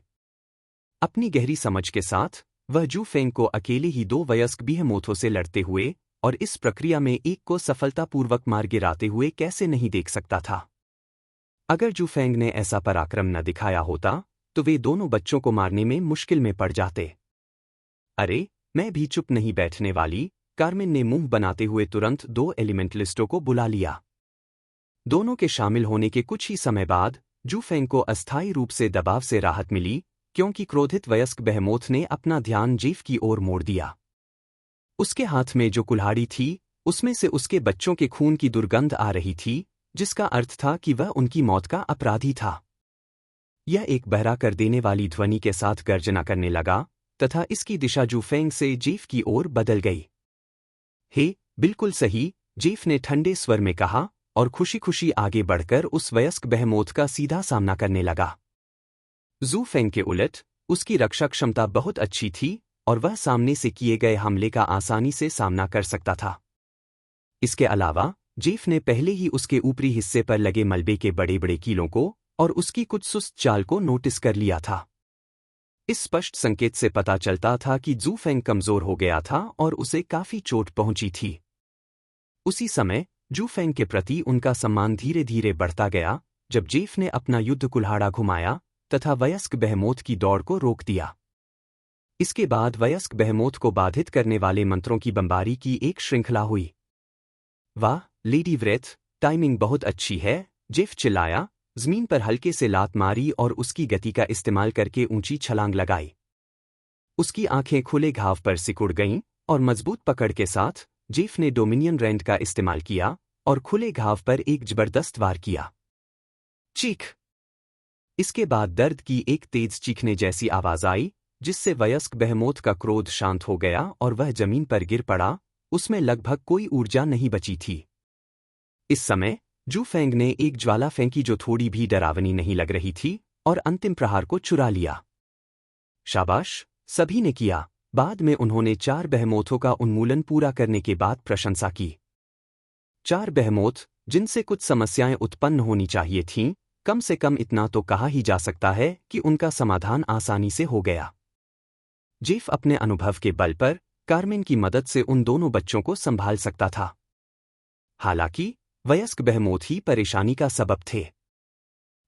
अपनी गहरी समझ के साथ, वह जू फेंग को अकेले ही 2 वयस्क बेहेमोथों से लड़ते हुए, और इस प्रक्रिया में एक को सफलतापूर्वक मार गिराते हुए कैसे नहीं देख सकता था। अगर जू फेंग ने ऐसा पराक्रम न दिखाया होता, तो वे दोनों बच्चों को मारने में मुश्किल में पड़ जाते। अरे, मैं भी चुप नहीं बैठने वाली, कार्मिन ने मुंह बनाते हुए तुरंत 2 एलिमेंटलिस्टों को बुला लिया। दोनों के शामिल होने के कुछ ही समय बाद, जू फेंग को अस्थायी रूप से दबाव से राहत मिली, क्योंकि क्रोधित वयस्क बेहेमोथ ने अपना ध्यान जेफ की ओर मोड़ दिया। उसके हाथ में जो कुल्हाड़ी थी, उसमें से उसके बच्चों के खून की दुर्गंध आ रही थी, जिसका अर्थ था कि वह उनकी मौत का अपराधी था। यह एक बहरा कर देने वाली ध्वनि के साथ गर्जना करने लगा, तथा इसकी दिशा जू फेंग से जेफ की ओर बदल गई। हे, बिल्कुल सही, जेफ ने ठंडे स्वर में कहा, और खुशी-खुशी आगे बढ़कर उस वयस्क बेहेमोथ का सीधा सामना करने लगा। जू फेंग के उलट, उसकी रक्षा क्षमता बहुत अच्छी थी, और वह सामने से किए गए हमले का आसानी से सामना कर सकता था। इसके अलावा, जेफ ने पहले ही उसके ऊपरी हिस्से पर लगे मलबे के बड़े-बड़े कीलों को, और उसकी कुछ सुस्त चाल को नोटिस कर लिया था। इस स्पष्ट संकेत से पता चलता था कि जू फेंग कमजोर हो गया था और उसे काफी चोट पहुंची थी। उसी समय, जू फेंग के प्रति उनका सम्मान धीरे-धीरे बढ़ता गया, जब जेफ ने अपना युद्ध कुल्हाड़ा घुमाया, तथा वयस्क बेहेमोथ की दौड़ को रोक दिया। इसके बाद वयस्क बेहेमोथ को बाधित करने वाले मंत्रों की बमबारी की एक श्रृंखला हुई। वाह, लेडी व्रेथ, टाइमिंग बहुत अच्छी है, जेफ चिल्लाया, जमीन पर हल्के से लात मारी और उसकी गति का इस्तेमाल करके ऊंची छलांग लगाई। उसकी आंखें खुले घाव पर सिकुड़ गईं, और मजबूत पकड़ के साथ, जेफ ने डोमिनियन रेंट का इस्तेमाल किया, और खुले घाव पर एक जबरदस्त वार किया। चीख! इसके बाद दर्द की एक तेज चीखने जैसी आवाज आई, जिससे वयस्क बेहेमोथ का क्रोध शांत हो गया और वह जमीन पर गिर पड़ा, उसमें लगभग कोई ऊर्जा नहीं बची थी। इस समय, जू फेंग ने एक ज्वाला फेंकी जो थोड़ी भी डरावनी नहीं लग रही थी, और अंतिम प्रहार को चुरा लिया। शाबाश, सभी ने किया। बाद में उन्होंने 4 बेहेमोथों का उन्मूलन पूरा करने के बाद प्रशंसा की। 4 बेहेमोथ, जिनसे कुछ समस्याएं उत्पन्न होनी चाहिए थीं, कम से कम इतना तो कहा ही जा सकता है कि उनका समाधान आसानी से हो गया। जेफ अपने अनुभव के बल पर कार्मेन की मदद से उन दोनों बच्चों को संभाल सकता था। हालांकि वयस्क बहमोथ ही परेशानी का सबब थे।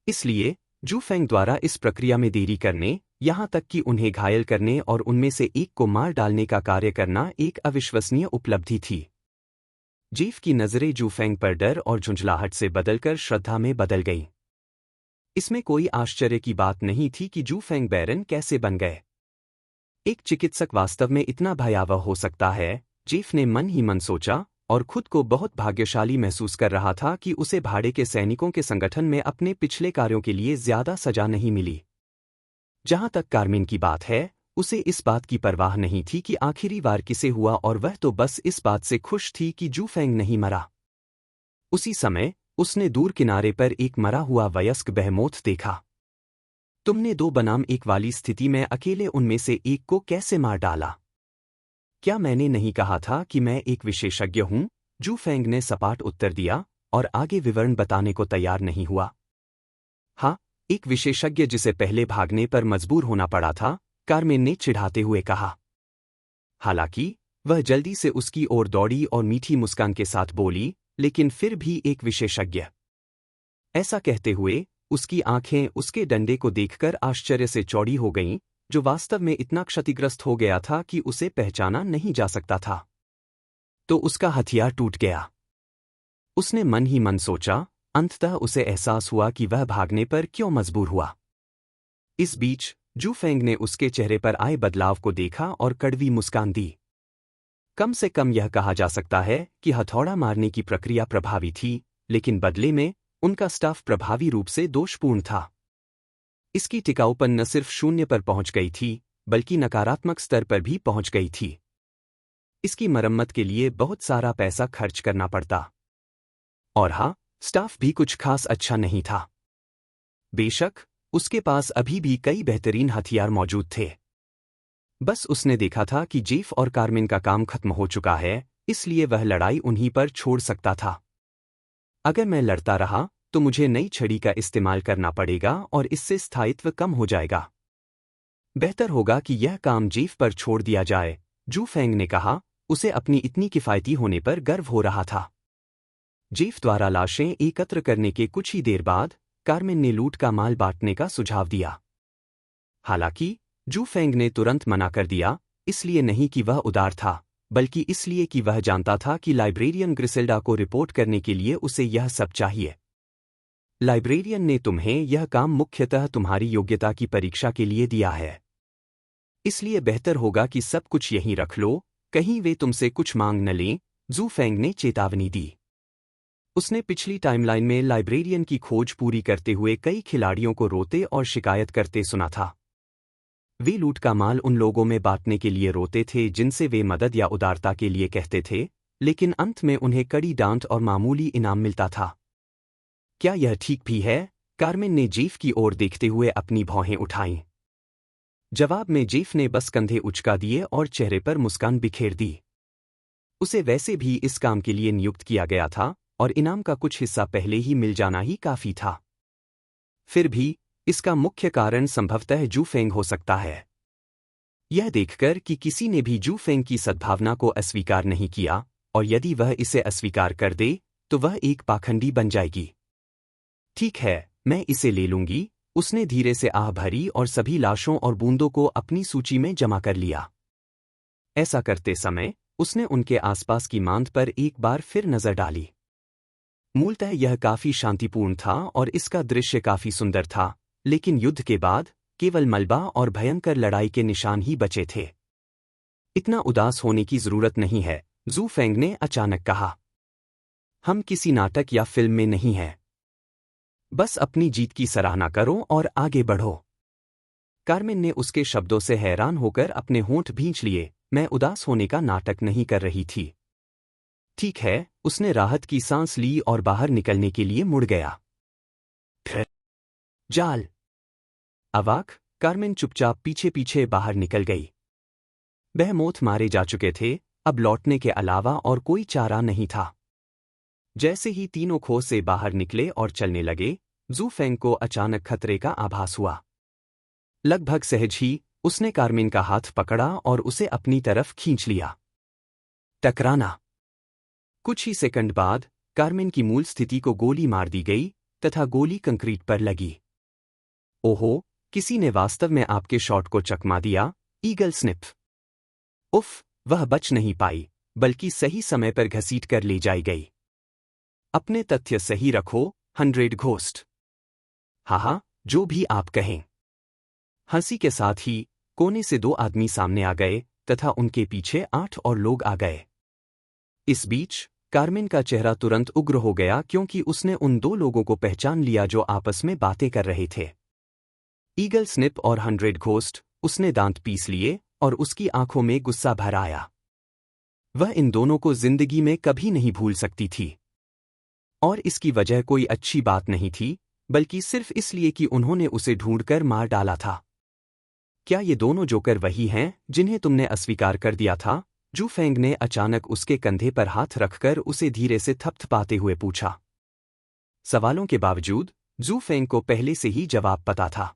इसलिए जू फेंग द्वारा इस प्रक्रिया में देरी करने, यहां तक कि उन्हें घायल करने और उनमें से एक को मार डालने का कार्य करना एक अविश्वसनीय उपलब्धि थी। जेफ की नजरें जू फेंग पर डर और झुंझलाहट से बदलकर श्रद्धा में बदल गईं। इसमें कोई आश्चर्य की बात नहीं थी कि जू फेंग बैरन कैसे बन गए। एक चिकित्सक वास्तव में इतना भयावह हो सकता है, जेफ ने मन ही मन सोचा, और खुद को बहुत भाग्यशाली महसूस कर रहा था कि उसे भाड़े के सैनिकों के संगठन में अपने पिछले कार्यों के लिए ज्यादा सजा नहीं मिली। जहां तक कार्मेन की बात है, उसे इस बात की परवाह नहीं थी कि आखिरी वार किसे हुआ, और वह तो बस इस बात से खुश थी कि जू फेंग नहीं मरा। उसी समय उसने दूर किनारे पर एक मरा हुआ वयस्क बहमोथ देखा। तुमने दो बनाम एक वाली स्थिति में अकेले उनमें से एक को कैसे मार डाला? क्या मैंने नहीं कहा था कि मैं एक विशेषज्ञ हूं? जू फेंग ने सपाट उत्तर दिया और आगे विवरण बताने को तैयार नहीं हुआ। हाँ, एक विशेषज्ञ जिसे पहले भागने पर मजबूर होना पड़ा था, कार्मेन ने चिढ़ाते हुए कहा। हालांकि वह जल्दी से उसकी ओर दौड़ी और मीठी मुस्कान के साथ बोली, लेकिन फिर भी एक विशेषज्ञ। ऐसा कहते हुए उसकी आंखें उसके डंडे को देखकर आश्चर्य से चौड़ी हो गईं, जो वास्तव में इतना क्षतिग्रस्त हो गया था कि उसे पहचाना नहीं जा सकता था। तो उसका हथियार टूट गया। उसने मन ही मन सोचा। अंततः उसे एहसास हुआ कि वह भागने पर क्यों मजबूर हुआ। इस बीच जू फेंग ने उसके चेहरे पर आए बदलाव को देखा और कड़वी मुस्कान दी। कम से कम यह कहा जा सकता है कि हथौड़ा मारने की प्रक्रिया प्रभावी थी, लेकिन बदले में उनका स्टाफ प्रभावी रूप से दोषपूर्ण था। इसकी टिकाऊपन न सिर्फ शून्य पर पहुंच गई थी, बल्कि नकारात्मक स्तर पर भी पहुंच गई थी। इसकी मरम्मत के लिए बहुत सारा पैसा खर्च करना पड़ता। और हाँ, स्टाफ भी कुछ खास अच्छा नहीं था। बेशक उसके पास अभी भी कई बेहतरीन हथियार मौजूद थे। बस उसने देखा था कि जेफ और कार्मेन का काम खत्म हो चुका है, इसलिए वह लड़ाई उन्हीं पर छोड़ सकता था। अगर मैं लड़ता रहा तो मुझे नई छड़ी का इस्तेमाल करना पड़ेगा और इससे स्थायित्व कम हो जाएगा। बेहतर होगा कि यह काम जेफ पर छोड़ दिया जाए, जू फेंग ने कहा। उसे अपनी इतनी किफायती होने पर गर्व हो रहा था। जेफ द्वारा लाशें एकत्र करने के कुछ ही देर बाद कार्मेन ने लूट का माल बांटने का सुझाव दिया। हालांकि जू फेंग ने तुरंत मना कर दिया, इसलिए नहीं कि वह उदार था, बल्कि इसलिए कि वह जानता था कि लाइब्रेरियन ग्रिसेल्डा को रिपोर्ट करने के लिए उसे यह सब चाहिए। लाइब्रेरियन ने तुम्हें यह काम मुख्यतः तुम्हारी योग्यता की परीक्षा के लिए दिया है, इसलिए बेहतर होगा कि सब कुछ यहीं रख लो, कहीं वे तुमसे कुछ मांग न लें, जू फेंग ने चेतावनी दी। उसने पिछली टाइमलाइन में लाइब्रेरियन की खोज पूरी करते हुए कई खिलाड़ियों को रोते और शिकायत करते सुना था। वे लूट का माल उन लोगों में बांटने के लिए रोते थे जिनसे वे मदद या उदारता के लिए कहते थे, लेकिन अंत में उन्हें कड़ी डांट और मामूली इनाम मिलता था। क्या यह ठीक भी है? कार्मेन ने जेफ की ओर देखते हुए अपनी भौहें उठाईं। जवाब में जेफ ने बस कंधे उचका दिए और चेहरे पर मुस्कान बिखेर दी। उसे वैसे भी इस काम के लिए नियुक्त किया गया था और इनाम का कुछ हिस्सा पहले ही मिल जाना ही काफी था। फिर भी इसका मुख्य कारण संभवतः जू फेंग हो सकता है। यह देखकर कि किसी ने भी जू फेंग की सद्भावना को अस्वीकार नहीं किया, और यदि वह इसे अस्वीकार कर दे तो वह एक पाखंडी बन जाएगी। ठीक है, मैं इसे ले लूंगी, उसने धीरे से आह भरी और सभी लाशों और बूंदों को अपनी सूची में जमा कर लिया। ऐसा करते समय उसने उनके आसपास की मांद पर एक बार फिर नजर डाली। मूलतः यह काफी शांतिपूर्ण था और इसका दृश्य काफी सुंदर था, लेकिन युद्ध के बाद केवल मलबा और भयंकर लड़ाई के निशान ही बचे थे। इतना उदास होने की जरूरत नहीं है, जू फेंग ने अचानक कहा। हम किसी नाटक या फिल्म में नहीं हैं। बस अपनी जीत की सराहना करो और आगे बढ़ो। कार्मेन ने उसके शब्दों से हैरान होकर अपने होंठ भींच लिए। मैं उदास होने का नाटक नहीं कर रही थी। ठीक है, उसने राहत की सांस ली और बाहर निकलने के लिए मुड़ गया। फिर जाल। अवाक, कार्मेन चुपचाप पीछे पीछे बाहर निकल गई। बहमोथ मारे जा चुके थे, अब लौटने के अलावा और कोई चारा नहीं था। जैसे ही तीनों खो से बाहर निकले और चलने लगे, जू फेंग को अचानक खतरे का आभास हुआ। लगभग सहज ही उसने कार्मेन का हाथ पकड़ा और उसे अपनी तरफ खींच लिया। टकराना। कुछ ही सेकंड बाद कार्मेन की मूल स्थिति को गोली मार दी गई तथा गोली कंक्रीट पर लगी। ओहो, किसी ने वास्तव में आपके शॉट को चकमा दिया, ईगल स्निप। उफ, वह बच नहीं पाई, बल्कि सही समय पर घसीट कर ले जाई गई। अपने तथ्य सही रखो, 100 घोस्ट। हाहा, जो भी आप कहें। हंसी के साथ ही कोने से 2 आदमी सामने आ गए तथा उनके पीछे 8 और लोग आ गए। इस बीच कार्मेन का चेहरा तुरंत उग्र हो गया क्योंकि उसने उन 2 लोगों को पहचान लिया जो आपस में बातें कर रहे थे। ईगल स्निप और 100 घोस्ट। उसने दांत पीस लिए और उसकी आंखों में गुस्सा भर आया। वह इन दोनों को जिंदगी में कभी नहीं भूल सकती थी। और इसकी वजह कोई अच्छी बात नहीं थी, बल्कि सिर्फ इसलिए कि उन्होंने उसे ढूंढकर मार डाला था। क्या ये दोनों जोकर वही हैं जिन्हें तुमने अस्वीकार कर दिया था? जू फेंग ने अचानक उसके कंधे पर हाथ रखकर उसे धीरे से थपथपाते हुए पूछा। सवालों के बावजूद जू फेंग को पहले से ही जवाब पता था।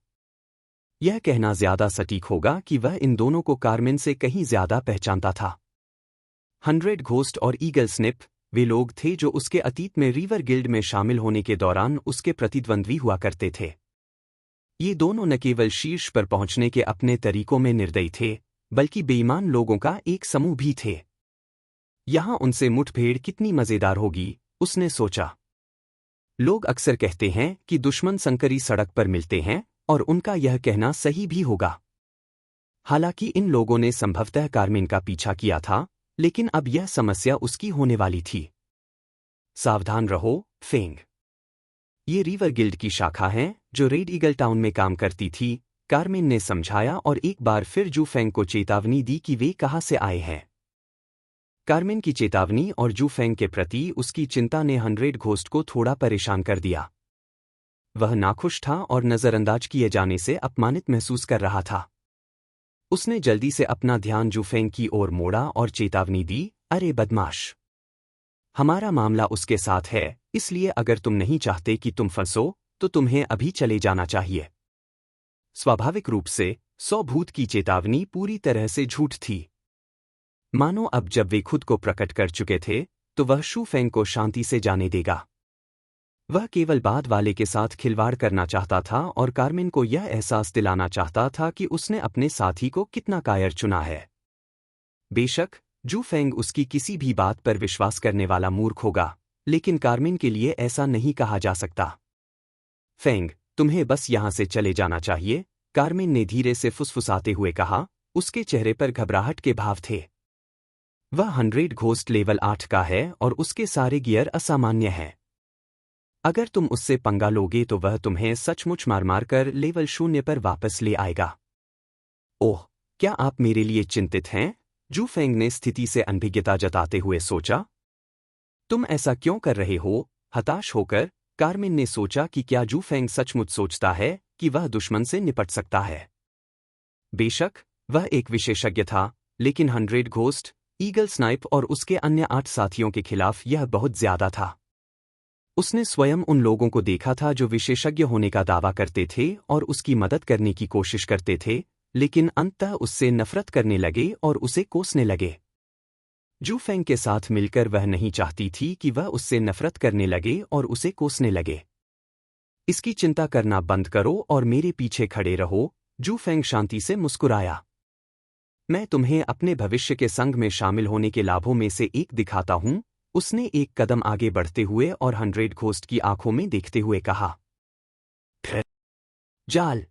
यह कहना ज्यादा सटीक होगा कि वह इन दोनों को कार्मेन से कहीं ज्यादा पहचानता था। 100 घोस्ट और ईगल स्निप वे लोग थे जो उसके अतीत में रिवर गिल्ड में शामिल होने के दौरान उसके प्रतिद्वंद्वी हुआ करते थे। ये दोनों न केवल शीर्ष पर पहुंचने के अपने तरीकों में निर्दयी थे, बल्कि बेईमान लोगों का एक समूह भी थे। यहां उनसे मुठभेड़ कितनी मजेदार होगी, उसने सोचा। लोग अक्सर कहते हैं कि दुश्मन संकरी सड़क पर मिलते हैं, और उनका यह कहना सही भी होगा। हालांकि इन लोगों ने संभवतः कार्मेन का पीछा किया था, लेकिन अब यह समस्या उसकी होने वाली थी। सावधान रहो, फेंग। ये रिवर गिल्ड की शाखा है जो रेड ईगल टाउन में काम करती थी, कार्मेन ने समझाया और एक बार फिर जू फेंग को चेतावनी दी कि वे कहां से आए हैं। कार्मेन की चेतावनी और जू फेंग के प्रति उसकी चिंता ने 100 घोस्ट को थोड़ा परेशान कर दिया। वह नाखुश था और नजरअंदाज किए जाने से अपमानित महसूस कर रहा था। उसने जल्दी से अपना ध्यान जू फेंग की ओर मोड़ा और चेतावनी दी, अरे बदमाश। हमारा मामला उसके साथ है, इसलिए अगर तुम नहीं चाहते कि तुम फंसो, तो तुम्हें अभी चले जाना चाहिए। स्वाभाविक रूप से 100 भूत की चेतावनी पूरी तरह से झूठ थी। मानो अब जब वे खुद को प्रकट कर चुके थे, तो वह शू फेंग को शांति से जाने देगा। वह केवल बाद वाले के साथ खिलवाड़ करना चाहता था और कार्मेन को यह एहसास दिलाना चाहता था कि उसने अपने साथी को कितना कायर चुना है। बेशक जू फेंग उसकी किसी भी बात पर विश्वास करने वाला मूर्ख होगा, लेकिन कार्मेन के लिए ऐसा नहीं कहा जा सकता। फेंग, तुम्हें बस यहां से चले जाना चाहिए, कार्मेन ने धीरे से फुसफुसाते हुए कहा। उसके चेहरे पर घबराहट के भाव थे। वह 100 घोस्ट लेवल 8 का है और उसके सारे गियर असामान्य हैं। अगर तुम उससे पंगा लोगे तो वह तुम्हें सचमुच मार मार कर लेवल 0 पर वापस ले आएगा। ओह, क्या आप मेरे लिए चिंतित हैं? जू फेंग ने स्थिति से अनभिज्ञता जताते हुए सोचा। तुम ऐसा क्यों कर रहे हो? हताश होकर कार्मेन ने सोचा कि क्या जू फेंग सचमुच सोचता है कि वह दुश्मन से निपट सकता है। बेशक वह एक विशेषज्ञ था, लेकिन 100 घोस्ट, ईगल स्नाइप और उसके अन्य 8 साथियों के खिलाफ यह बहुत ज्यादा था। उसने स्वयं उन लोगों को देखा था जो विशेषज्ञ होने का दावा करते थे और उसकी मदद करने की कोशिश करते थे, लेकिन अंततः उससे नफरत करने लगे और उसे कोसने लगे। जू फेंग के साथ मिलकर वह नहीं चाहती थी कि वह उससे नफरत करने लगे और उसे कोसने लगे। इसकी चिंता करना बंद करो और मेरे पीछे खड़े रहो, जू फेंग शांति से मुस्कुराया। मैं तुम्हें अपने भविष्य के संघ में शामिल होने के लाभों में से एक दिखाता हूं, उसने एक कदम आगे बढ़ते हुए और 100 घोस्ट की आंखों में देखते हुए कहा। जाल।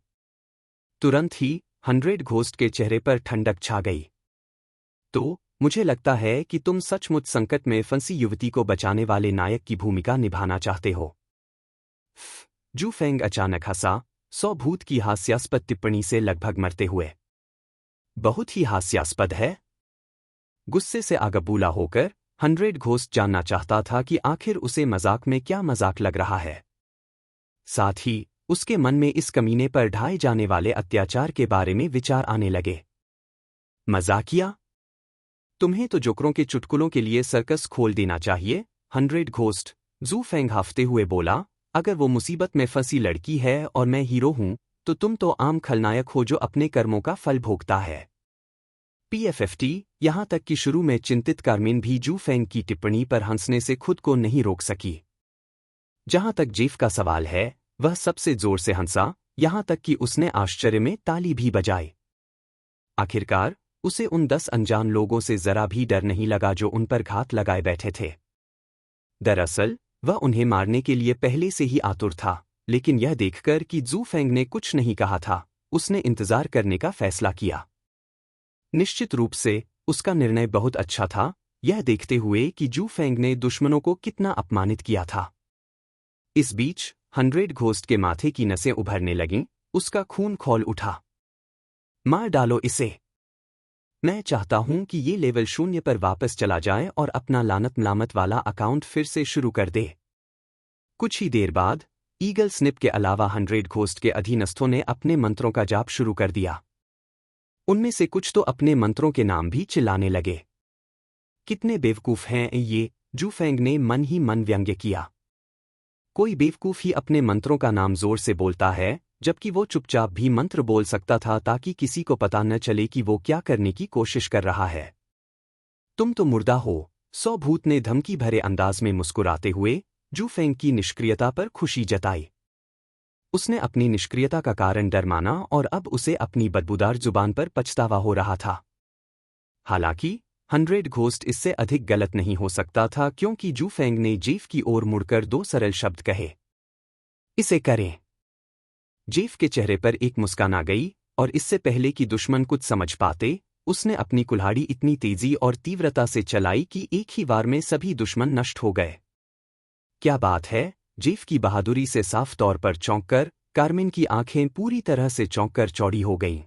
तुरंत ही 100 घोस्ट के चेहरे पर ठंडक छा गई। तो मुझे लगता है कि तुम सचमुच संकट में फंसी युवती को बचाने वाले नायक की भूमिका निभाना चाहते हो। जू फेंग अचानक हंसा, 100 भूत की हास्यास्पद टिप्पणी से लगभग मरते हुए। बहुत ही हास्यास्पद है। गुस्से से आगबूला होकर 100 घोस्ट जानना चाहता था कि आखिर उसे मजाक में क्या मजाक लग रहा है। साथ ही उसके मन में इस कमीने पर ढाए जाने वाले अत्याचार के बारे में विचार आने लगे। मजाकिया? तुम्हें तो जोकरों के चुटकुलों के लिए सर्कस खोल देना चाहिए, 100 घोस्ट, जू फेंग हाफते हुए बोला, अगर वो मुसीबत में फंसी लड़की है और मैं हीरो हूं, तो तुम तो आम खलनायक हो जो अपने कर्मों का फल भोगता है। PFFT। यहां तक कि शुरू में चिंतित कारमिन भी जू फेंग की टिप्पणी पर हंसने से खुद को नहीं रोक सकी। जहां तक जेफ का सवाल है, वह सबसे जोर से हंसा, यहां तक कि उसने आश्चर्य में ताली भी बजाई। आखिरकार उसे उन 10 अनजान लोगों से जरा भी डर नहीं लगा जो उन पर घात लगाए बैठे थे। दरअसल वह उन्हें मारने के लिए पहले से ही आतुर था, लेकिन यह देखकर कि जू फेंग ने कुछ नहीं कहा था, उसने इंतजार करने का फैसला किया। निश्चित रूप से उसका निर्णय बहुत अच्छा था, यह देखते हुए कि जू फेंग ने दुश्मनों को कितना अपमानित किया था। इस बीच 100 घोस्ट के माथे की नसें उभरने लगीं, उसका खून खौल उठा। मार डालो इसे। मैं चाहता हूं कि ये लेवल 0 पर वापस चला जाए और अपना लानत मलामत वाला अकाउंट फिर से शुरू कर दे। कुछ ही देर बाद ईगल स्निप के अलावा 100 घोस्ट के अधीनस्थों ने अपने मंत्रों का जाप शुरू कर दिया। उनमें से कुछ तो अपने मंत्रों के नाम भी चिल्लाने लगे। कितने बेवकूफ हैं ये, जू फेंग ने मन ही मन व्यंग्य किया। कोई बेवकूफ ही अपने मंत्रों का नाम जोर से बोलता है, जबकि वो चुपचाप भी मंत्र बोल सकता था ताकि किसी को पता न चले कि वो क्या करने की कोशिश कर रहा है। तुम तो मुर्दा हो, सौ भूत ने धमकी भरे अंदाज में मुस्कुराते हुए जू फेंग की निष्क्रियता पर खुशी जताई। उसने अपनी निष्क्रियता का कारण डर माना और अब उसे अपनी बदबूदार जुबान पर पछतावा हो रहा था। हालांकि 100 घोस्ट इससे अधिक गलत नहीं हो सकता था, क्योंकि जू फेंग ने जेफ की ओर मुड़कर 2 सरल शब्द कहे। इसे करें। जेफ के चेहरे पर एक मुस्कान आ गई और इससे पहले कि दुश्मन कुछ समझ पाते, उसने अपनी कुल्हाड़ी इतनी तेजी और तीव्रता से चलाई कि एक ही वार में सभी दुश्मन नष्ट हो गए। क्या बात है, जेफ की बहादुरी से साफ तौर पर चौंककर कारमिन की आंखें पूरी तरह से चौंककर चौड़ी हो गईं।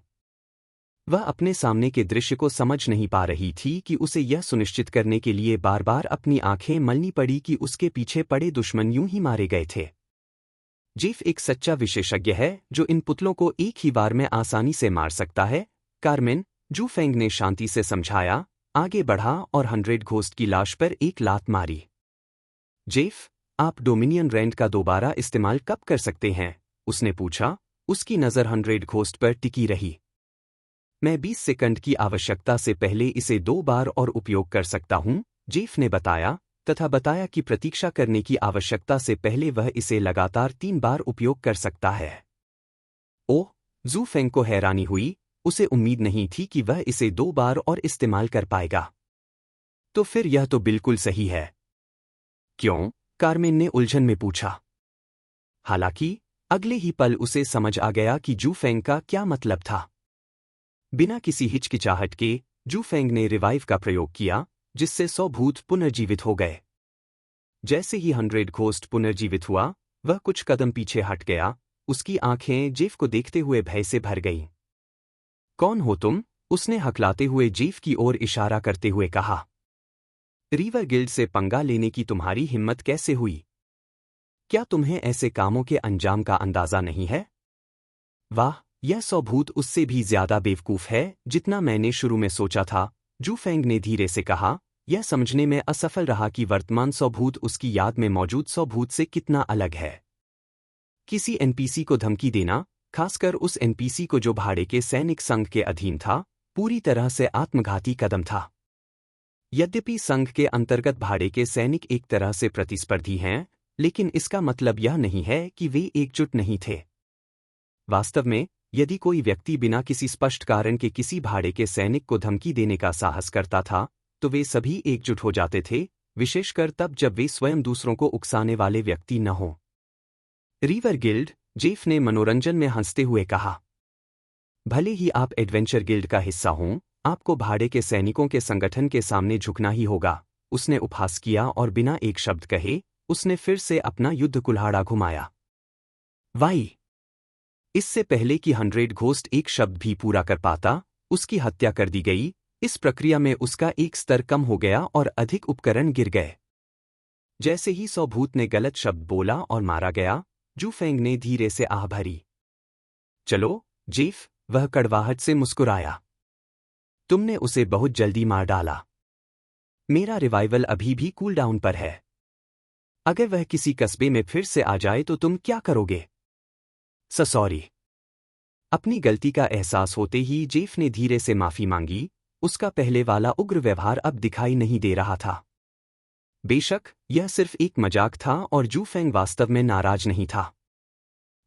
वह अपने सामने के दृश्य को समझ नहीं पा रही थी कि उसे यह सुनिश्चित करने के लिए बार बार अपनी आंखें मलनी पड़ी कि उसके पीछे पड़े दुश्मन यूं ही मारे गए थे। जेफ एक सच्चा विशेषज्ञ है जो इन पुतलों को एक ही बार में आसानी से मार सकता है। कारमिन, जू फेंग ने शांति से समझाया, आगे बढ़ा और 100 घोस्ट की लाश पर एक लात मारी। जेफ, आप डोमिनियन रेंट का दोबारा इस्तेमाल कब कर सकते हैं? उसने पूछा। उसकी नज़र 100 घोस्ट पर टिकी रही। मैं 20 सेकंड की आवश्यकता से पहले इसे 2 बार और उपयोग कर सकता हूं, जेफ ने बताया, तथा बताया कि प्रतीक्षा करने की आवश्यकता से पहले वह इसे लगातार 3 बार उपयोग कर सकता है। ओह, जू फेंग को हैरानी हुई, उसे उम्मीद नहीं थी कि वह इसे 2 बार और इस्तेमाल कर पाएगा। तो फिर यह तो बिल्कुल सही है। क्यों? कारमिन ने उलझन में पूछा। हालांकि अगले ही पल उसे समझ आ गया कि जू फेंग का क्या मतलब था। बिना किसी हिचकिचाहट के जू फेंग ने रिवाइव का प्रयोग किया, जिससे 100 भूत पुनर्जीवित हो गए। जैसे ही 100 घोस्ट पुनर्जीवित हुआ, वह कुछ कदम पीछे हट गया, उसकी आंखें जेफ को देखते हुए भय से भर गईं। कौन हो तुम? उसने हकलाते हुए जेफ की ओर इशारा करते हुए कहा। रिवर गिल्ड से पंगा लेने की तुम्हारी हिम्मत कैसे हुई? क्या तुम्हें ऐसे कामों के अंजाम का अंदाजा नहीं है? वाह, यह 100 भूत उससे भी ज्यादा बेवकूफ है जितना मैंने शुरू में सोचा था, जू फेंग ने धीरे से कहा, यह समझने में असफल रहा कि वर्तमान 100 भूत उसकी याद में मौजूद 100 भूत से कितना अलग है। किसी एनपीसी को धमकी देना, खासकर उस एनपीसी को जो भाड़े के सैनिक संघ के अधीन था, पूरी तरह से आत्मघाती कदम था। यद्यपि संघ के अंतर्गत भाड़े के सैनिक एक तरह से प्रतिस्पर्धी हैं, लेकिन इसका मतलब यह नहीं है कि वे एकजुट नहीं थे। वास्तव में, यदि कोई व्यक्ति बिना किसी स्पष्ट कारण के किसी भाड़े के सैनिक को धमकी देने का साहस करता था, तो वे सभी एकजुट हो जाते थे, विशेषकर तब जब वे स्वयं दूसरों को उकसाने वाले व्यक्ति न हों। रिवर गिल्ड, जेफ ने मनोरंजन में हंसते हुए कहा। भले ही आप एडवेंचर गिल्ड का हिस्सा हों, आपको भाड़े के सैनिकों के संगठन के सामने झुकना ही होगा, उसने उपहास किया और बिना एक शब्द कहे, उसने फिर से अपना युद्ध कुल्हाड़ा घुमाया। वाई! इससे पहले कि 100 घोस्ट एक शब्द भी पूरा कर पाता, उसकी हत्या कर दी गई। इस प्रक्रिया में उसका एक स्तर कम हो गया और अधिक उपकरण गिर गए। जैसे ही 100 भूत ने गलत शब्द बोला और मारा गया, जू फेंग ने धीरे से आह भरी। चलो, जेफ, वह कड़वाहट से मुस्कुराया। तुमने उसे बहुत जल्दी मार डाला। मेरा रिवाइवल अभी भी कूलडाउन पर है। अगर वह किसी कस्बे में फिर से आ जाए तो तुम क्या करोगे? सॉरी। अपनी गलती का एहसास होते ही जेफ ने धीरे से माफी मांगी। उसका पहले वाला उग्र व्यवहार अब दिखाई नहीं दे रहा था। बेशक यह सिर्फ एक मजाक था और जू फेंग वास्तव में नाराज नहीं था।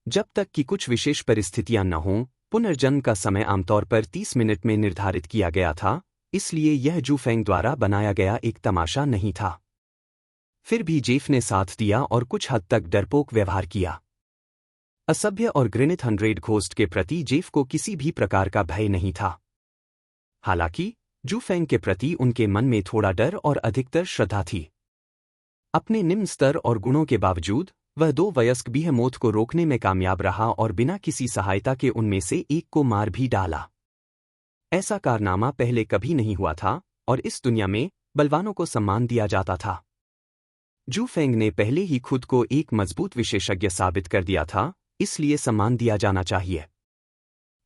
जब तक कि कुछ विशेष परिस्थितियां न हों, पुनर्जन्म का समय आमतौर पर 30 मिनट में निर्धारित किया गया था, इसलिए यह जू फेंग द्वारा बनाया गया एक तमाशा नहीं था। फिर भी जेफ ने साथ दिया और कुछ हद तक डरपोक व्यवहार किया। असभ्य और घृणित 100 घोस्ट के प्रति जेफ को किसी भी प्रकार का भय नहीं था। हालांकि जू फेंग के प्रति उनके मन में थोड़ा डर और अधिकतर श्रद्धा थी। अपने निम्न स्तर और गुणों के बावजूद वह 2 वयस्क बीहेमोथ को रोकने में कामयाब रहा और बिना किसी सहायता के उनमें से एक को मार भी डाला। ऐसा कारनामा पहले कभी नहीं हुआ था और इस दुनिया में बलवानों को सम्मान दिया जाता था। जू फेंग ने पहले ही खुद को एक मजबूत विशेषज्ञ साबित कर दिया था, इसलिए सम्मान दिया जाना चाहिए।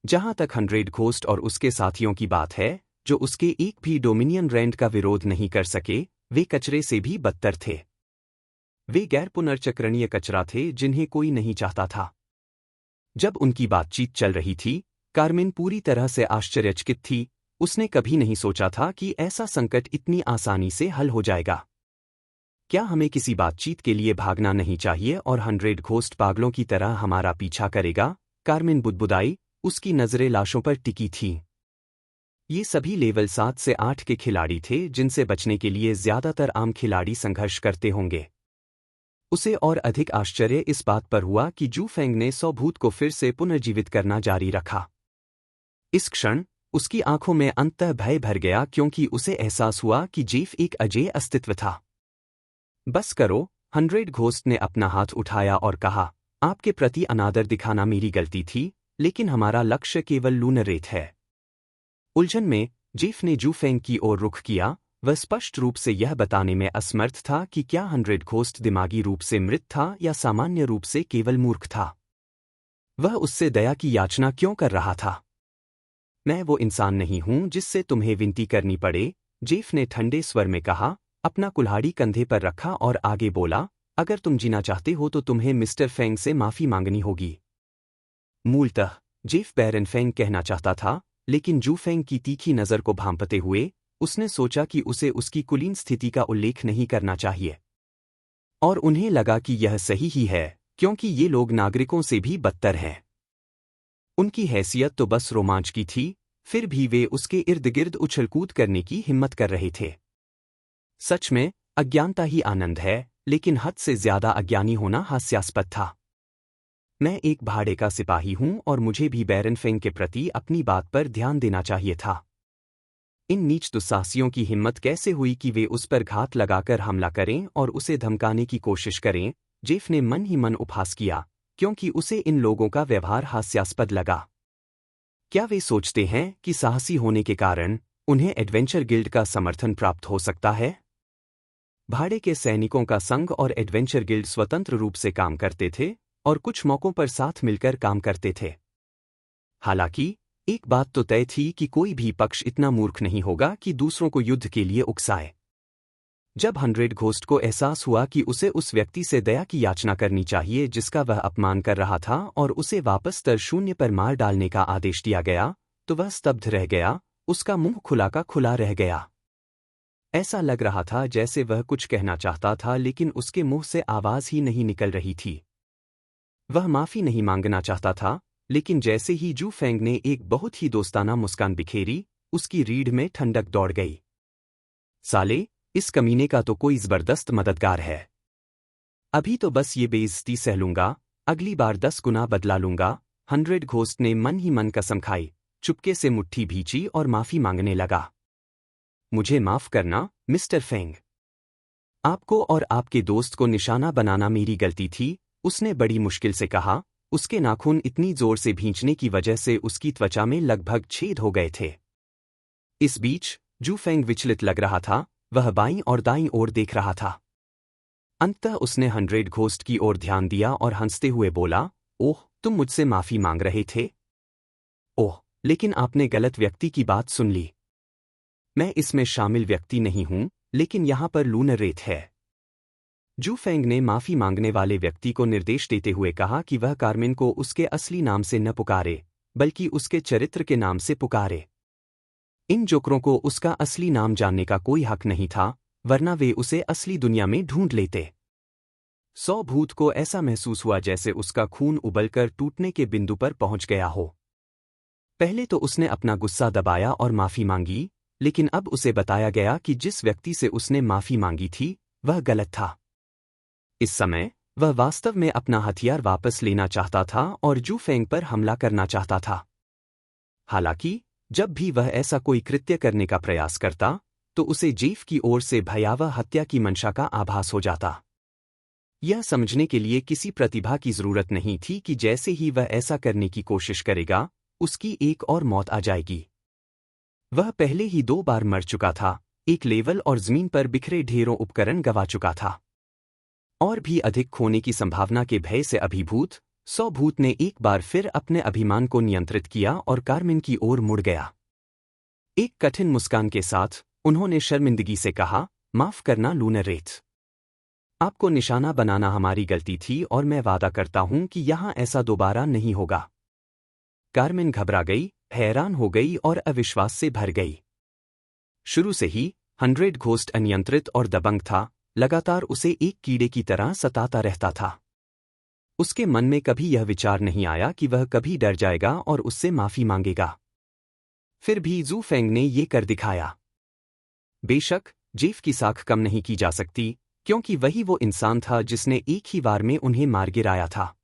जहां तक 100 घोस्ट और उसके साथियों की बात है, जो उसके एक भी डोमिनियन रैंड का विरोध नहीं कर सके, वे कचरे से भी बदतर थे। वे गैर पुनर्चक्रणीय कचरा थे जिन्हें कोई नहीं चाहता था। जब उनकी बातचीत चल रही थी, कार्मेन पूरी तरह से आश्चर्यचकित थी। उसने कभी नहीं सोचा था कि ऐसा संकट इतनी आसानी से हल हो जाएगा। क्या हमें किसी बातचीत के लिए भागना नहीं चाहिए और 100 घोस्ट पागलों की तरह हमारा पीछा करेगा? कार्मेन बुदबुदाई, उसकी नजरें लाशों पर टिकी थीं। ये सभी लेवल 7 से 8 के खिलाड़ी थे जिनसे बचने के लिए ज्यादातर आम खिलाड़ी संघर्ष करते होंगे। उसे और अधिक आश्चर्य इस बात पर हुआ कि जू फेंग ने 100 भूत को फिर से पुनर्जीवित करना जारी रखा। इस क्षण उसकी आंखों में अंततः भय भर गया क्योंकि उसे एहसास हुआ कि जेफ एक अजेय अस्तित्व था। बस करो, 100 घोस्ट ने अपना हाथ उठाया और कहा, आपके प्रति अनादर दिखाना मेरी गलती थी, लेकिन हमारा लक्ष्य केवल लूनर रेत है। उलझन में जेफ ने जू फेंग की ओर रुख किया। वह स्पष्ट रूप से यह बताने में असमर्थ था कि क्या 100 घोस्ट दिमागी रूप से मृत था या सामान्य रूप से केवल मूर्ख था। वह उससे दया की याचना क्यों कर रहा था? मैं वो इंसान नहीं हूं जिससे तुम्हें विनती करनी पड़े, जेफ ने ठंडे स्वर में कहा, अपना कुल्हाड़ी कंधे पर रखा और आगे बोला, अगर तुम जीना चाहते हो तो तुम्हें मिस्टर फेंग से माफी मांगनी होगी। मूलतः जेफ बैरन फेंग कहना चाहता था, लेकिन जू फेंग की तीखी नज़र को भांपते हुए उसने सोचा कि उसे उसकी कुलीन स्थिति का उल्लेख नहीं करना चाहिए। और उन्हें लगा कि यह सही ही है, क्योंकि ये लोग नागरिकों से भी बदतर हैं। उनकी हैसियत तो बस रोमांच की थी, फिर भी वे उसके इर्द गिर्द उछलकूद करने की हिम्मत कर रहे थे। सच में अज्ञानता ही आनंद है, लेकिन हद से ज्यादा अज्ञानी होना हास्यास्पद था। मैं एक भाड़े का सिपाही हूं और मुझे भी बैरन फेंग के प्रति अपनी बात पर ध्यान देना चाहिए था। इन नीच दुस्साहसियों की हिम्मत कैसे हुई कि वे उस पर घात लगाकर हमला करें और उसे धमकाने की कोशिश करें? जेफ ने मन ही मन उपहास किया, क्योंकि उसे इन लोगों का व्यवहार हास्यास्पद लगा। क्या वे सोचते हैं कि साहसी होने के कारण उन्हें एडवेंचर गिल्ड का समर्थन प्राप्त हो सकता है? भाड़े के सैनिकों का संघ और एडवेंचर गिल्ड स्वतंत्र रूप से काम करते थे और कुछ मौकों पर साथ मिलकर काम करते थे। हालांकि एक बात तो तय थी कि कोई भी पक्ष इतना मूर्ख नहीं होगा कि दूसरों को युद्ध के लिए उकसाए। जब 100 घोस्ट को एहसास हुआ कि उसे उस व्यक्ति से दया की याचना करनी चाहिए जिसका वह अपमान कर रहा था और उसे वापस स्तर 0 पर मार डालने का आदेश दिया गया, तो वह स्तब्ध रह गया। उसका मुंह खुला का खुला रह गया। ऐसा लग रहा था जैसे वह कुछ कहना चाहता था लेकिन उसके मुंह से आवाज ही नहीं निकल रही थी। वह माफी नहीं मांगना चाहता था, लेकिन जैसे ही जू फेंग ने एक बहुत ही दोस्ताना मुस्कान बिखेरी, उसकी रीढ़ में ठंडक दौड़ गई। साले, इस कमीने का तो कोई जबरदस्त मददगार है। अभी तो बस ये बेइज्जती सह लूंगा, अगली बार 10 गुना बदला लूंगा। 100 घोस्ट ने मन ही मन कसम खाई, चुपके से मुट्ठी भींची और माफी मांगने लगा। मुझे माफ करना, मिस्टर फेंग। आपको और आपके दोस्त को निशाना बनाना मेरी गलती थी, उसने बड़ी मुश्किल से कहा। उसके नाखून इतनी जोर से भींचने की वजह से उसकी त्वचा में लगभग छेद हो गए थे। इस बीच जू फेंग विचलित लग रहा था, वह बाईं और दाईं ओर देख रहा था। अंततः उसने 100 घोस्ट की ओर ध्यान दिया और हंसते हुए बोला, ओह, तुम मुझसे माफी मांग रहे थे? ओह, लेकिन आपने गलत व्यक्ति की बात सुन ली। मैं इसमें शामिल व्यक्ति नहीं हूं, लेकिन यहां पर लूनर रेत है। जू फेंग ने माफी मांगने वाले व्यक्ति को निर्देश देते हुए कहा कि वह कार्मिन को उसके असली नाम से न पुकारे, बल्कि उसके चरित्र के नाम से पुकारे। इन जोकरों को उसका असली नाम जानने का कोई हक नहीं था, वरना वे उसे असली दुनिया में ढूंढ लेते। सौ भूत को ऐसा महसूस हुआ जैसे उसका खून उबलकर टूटने के बिंदु पर पहुंच गया हो। पहले तो उसने अपना गुस्सा दबाया और माफी मांगी, लेकिन अब उसे बताया गया कि जिस व्यक्ति से उसने माफी मांगी थी वह गलत था। इस समय वह वास्तव में अपना हथियार वापस लेना चाहता था और जू फेंग पर हमला करना चाहता था। हालांकि जब भी वह ऐसा कोई कृत्य करने का प्रयास करता तो उसे जेफ की ओर से भयावह हत्या की मंशा का आभास हो जाता। यह समझने के लिए किसी प्रतिभा की जरूरत नहीं थी कि जैसे ही वह ऐसा करने की कोशिश करेगा उसकी एक और मौत आ जाएगी। वह पहले ही 2 बार मर चुका था, एक लेवल और जमीन पर बिखरे ढेरों उपकरण गंवा चुका था। और भी अधिक खोने की संभावना के भय से अभिभूत सौ भूत ने एक बार फिर अपने अभिमान को नियंत्रित किया और कार्मिन की ओर मुड़ गया। एक कठिन मुस्कान के साथ उन्होंने शर्मिंदगी से कहा, माफ करना लूनर रेथ, आपको निशाना बनाना हमारी गलती थी और मैं वादा करता हूं कि यहां ऐसा दोबारा नहीं होगा। कार्मिन घबरा गई, हैरान हो गई और अविश्वास से भर गई। शुरू से ही 100 घोस्ट अनियंत्रित और दबंग था, लगातार उसे एक कीड़े की तरह सताता रहता था। उसके मन में कभी यह विचार नहीं आया कि वह कभी डर जाएगा और उससे माफी मांगेगा। फिर भी जू फेंग ने ये कर दिखाया। बेशक जेफ की साख कम नहीं की जा सकती, क्योंकि वही वो इंसान था जिसने एक ही बार में उन्हें मार गिराया था।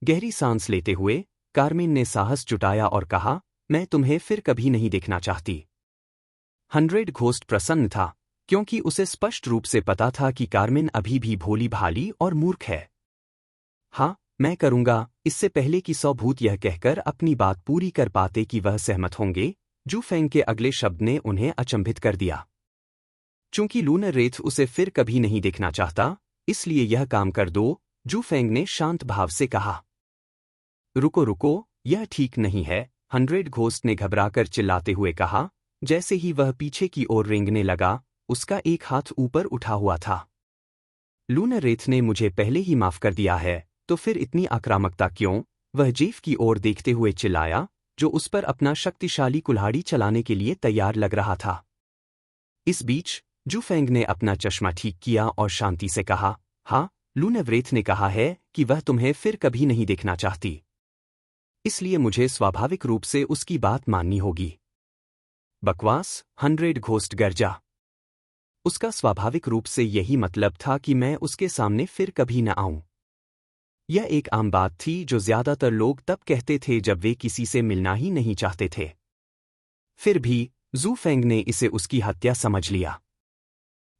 गहरी सांस लेते हुए कार्मिन ने साहस जुटाया और कहा, मैं तुम्हें फिर कभी नहीं देखना चाहती। 100 घोस्ट प्रसन्न था, क्योंकि उसे स्पष्ट रूप से पता था कि कार्मिन अभी भी भोली भाली और मूर्ख है। हाँ, मैं करूंगा, इससे पहले कि 100 भूत यह कहकर अपनी बात पूरी कर पाते कि वह सहमत होंगे, जू फेंग के अगले शब्द ने उन्हें अचंभित कर दिया। चूंकि लूनर रेथ उसे फिर कभी नहीं देखना चाहता, इसलिए यह काम कर दो, जू फेंग ने शांत भाव से कहा। रुको रुको, यह ठीक नहीं है, 100 घोस्ट ने घबराकर चिल्लाते हुए कहा। जैसे ही वह पीछे की ओर रेंगने लगा, उसका एक हाथ ऊपर उठा हुआ था। लूनर रेथ ने मुझे पहले ही माफ कर दिया है, तो फिर इतनी आक्रामकता क्यों? वह जेफ की ओर देखते हुए चिल्लाया, जो उस पर अपना शक्तिशाली कुल्हाड़ी चलाने के लिए तैयार लग रहा था। इस बीच जू फेंग ने अपना चश्मा ठीक किया और शांति से कहा, हाँ, लूनर रेथ ने कहा है कि वह तुम्हें फिर कभी नहीं देखना चाहती, इसलिए मुझे स्वाभाविक रूप से उसकी बात माननी होगी। बकवास, 100 घोस्ट गर्जा। उसका स्वाभाविक रूप से यही मतलब था कि मैं उसके सामने फिर कभी न आऊं। यह एक आम बात थी जो ज्यादातर लोग तब कहते थे जब वे किसी से मिलना ही नहीं चाहते थे। फिर भी जू फेंग ने इसे उसकी हत्या समझ लिया।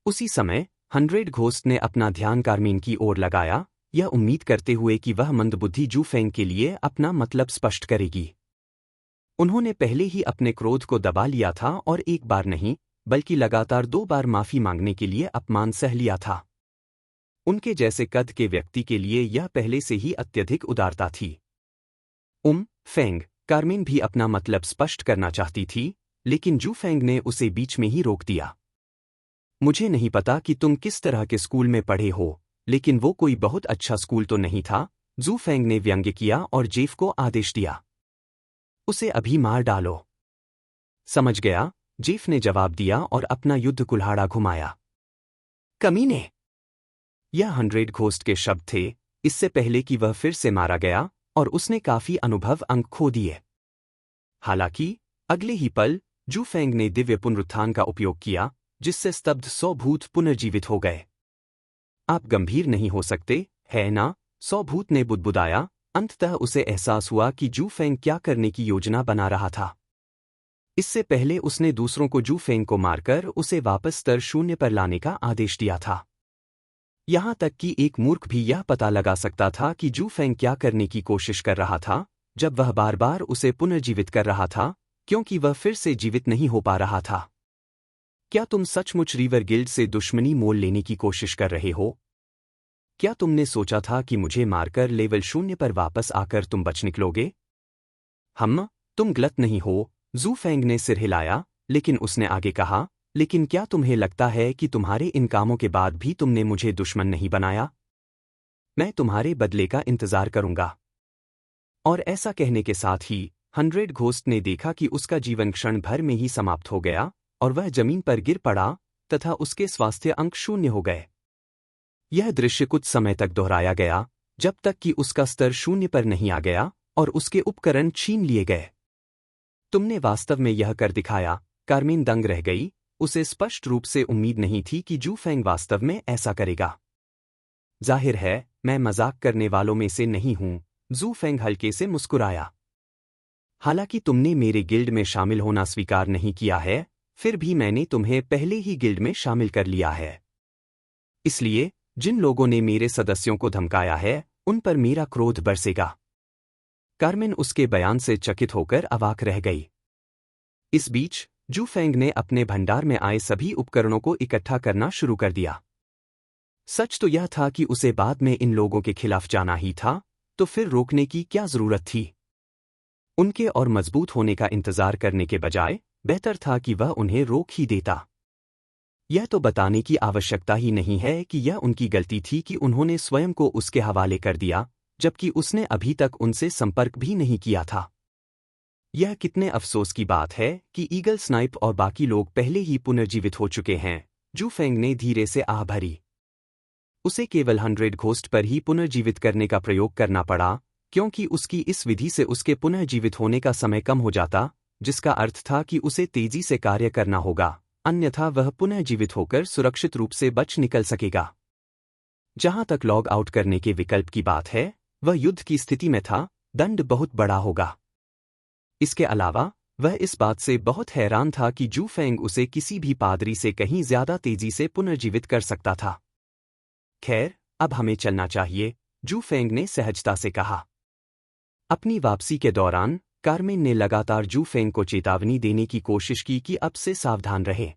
उसी समय 100 घोस्ट ने अपना ध्यान कार्मिन की ओर लगाया, यह उम्मीद करते हुए कि वह मंदबुद्धि जू फेंग के लिए अपना मतलब स्पष्ट करेगी। उन्होंने पहले ही अपने क्रोध को दबा लिया था और एक बार नहीं, बल्कि लगातार 2 बार माफी मांगने के लिए अपमान सह लिया था। उनके जैसे कद के व्यक्ति के लिए यह पहले से ही अत्यधिक उदारता थी। फेंग, कार्मिन भी अपना मतलब स्पष्ट करना चाहती थी, लेकिन जू फेंग ने उसे बीच में ही रोक दिया। मुझे नहीं पता कि तुम किस तरह के स्कूल में पढ़े हो, लेकिन वो कोई बहुत अच्छा स्कूल तो नहीं था, जू फेंग ने व्यंग्य किया और जेफ को आदेश दिया। उसे अभी मार डालो। समझ गया, जेफ ने जवाब दिया और अपना युद्ध कुल्हाड़ा घुमाया। कमीने! यह 100 घोस्ट के शब्द थे, इससे पहले कि वह फिर से मारा गया, और उसने काफी अनुभव अंक खो दिए। हालांकि अगले ही पल जू फेंग ने दिव्य पुनरुत्थान का उपयोग किया, जिससे स्तब्ध 100 भूत पुनर्जीवित हो गए। आप गंभीर नहीं हो सकते, है ना? 100 भूत ने बुदबुदाया। अंततः उसे एहसास हुआ कि जू फेंग क्या करने की योजना बना रहा था। इससे पहले उसने दूसरों को जू फेंग को मारकर उसे वापस स्तर 0 पर लाने का आदेश दिया था। यहां तक कि एक मूर्ख भी यह पता लगा सकता था कि जू फेंग क्या करने की कोशिश कर रहा था, जब वह बार बार उसे पुनर्जीवित कर रहा था, क्योंकि वह फिर से जीवित नहीं हो पा रहा था। क्या तुम सचमुच रिवर गिल्ड से दुश्मनी मोल लेने की कोशिश कर रहे हो? क्या तुमने सोचा था कि मुझे मारकर लेवल 0 पर वापस आकर तुम बच निकलोगे? तुम गलत नहीं हो, जू फेंग ने सिर हिलाया, लेकिन उसने आगे कहा, लेकिन क्या तुम्हें लगता है कि तुम्हारे इन कामों के बाद भी तुमने मुझे दुश्मन नहीं बनाया? मैं तुम्हारे बदले का इंतजार करूंगा। और ऐसा कहने के साथ ही 100 घोस्ट ने देखा कि उसका जीवन क्षण भर में ही समाप्त हो गया और वह जमीन पर गिर पड़ा तथा उसके स्वास्थ्य अंक शून्य हो गए। यह दृश्य कुछ समय तक दोहराया गया जब तक कि उसका स्तर शून्य पर नहीं आ गया और उसके उपकरण छीन लिए गए। तुमने वास्तव में यह कर दिखाया। कार्मेन दंग रह गई। उसे स्पष्ट रूप से उम्मीद नहीं थी कि जू फेंग वास्तव में ऐसा करेगा। जाहिर है मैं मजाक करने वालों में से नहीं हूं, जू फेंग हल्के से मुस्कुराया। हालांकि तुमने मेरे गिल्ड में शामिल होना स्वीकार नहीं किया है, फिर भी मैंने तुम्हें पहले ही गिल्ड में शामिल कर लिया है। इसलिए जिन लोगों ने मेरे सदस्यों को धमकाया है उन पर मेरा क्रोध बरसेगा। कार्मेन उसके बयान से चकित होकर अवाक रह गई। इस बीच जू फेंग ने अपने भंडार में आए सभी उपकरणों को इकट्ठा करना शुरू कर दिया। सच तो यह था कि उसे बाद में इन लोगों के खिलाफ जाना ही था, तो फिर रोकने की क्या जरूरत थी? उनके और मजबूत होने का इंतजार करने के बजाय बेहतर था कि वह उन्हें रोक ही देता। यह तो बताने की आवश्यकता ही नहीं है कि यह उनकी गलती थी कि उन्होंने स्वयं को उसके हवाले कर दिया, जबकि उसने अभी तक उनसे संपर्क भी नहीं किया था। यह कितने अफसोस की बात है कि ईगल स्नाइप और बाकी लोग पहले ही पुनर्जीवित हो चुके हैं। जू फेंग ने धीरे से आह भरी। उसे केवल 100 घोस्ट पर ही पुनर्जीवित करने का प्रयोग करना पड़ा, क्योंकि उसकी इस विधि से उसके पुनर्जीवित होने का समय कम हो जाता, जिसका अर्थ था कि उसे तेजी से कार्य करना होगा, अन्यथा वह पुनर्जीवित होकर सुरक्षित रूप से बच निकल सकेगा। जहां तक लॉग आउट करने के विकल्प की बात है, वह युद्ध की स्थिति में था, दंड बहुत बड़ा होगा। इसके अलावा वह इस बात से बहुत हैरान था कि जू फेंग उसे किसी भी पादरी से कहीं ज्यादा तेजी से पुनर्जीवित कर सकता था। खैर, अब हमें चलना चाहिए, जू फेंग ने सहजता से कहा। अपनी वापसी के दौरान कार्मेन ने लगातार जू फेंग को चेतावनी देने की कोशिश की कि अब से सावधान रहे।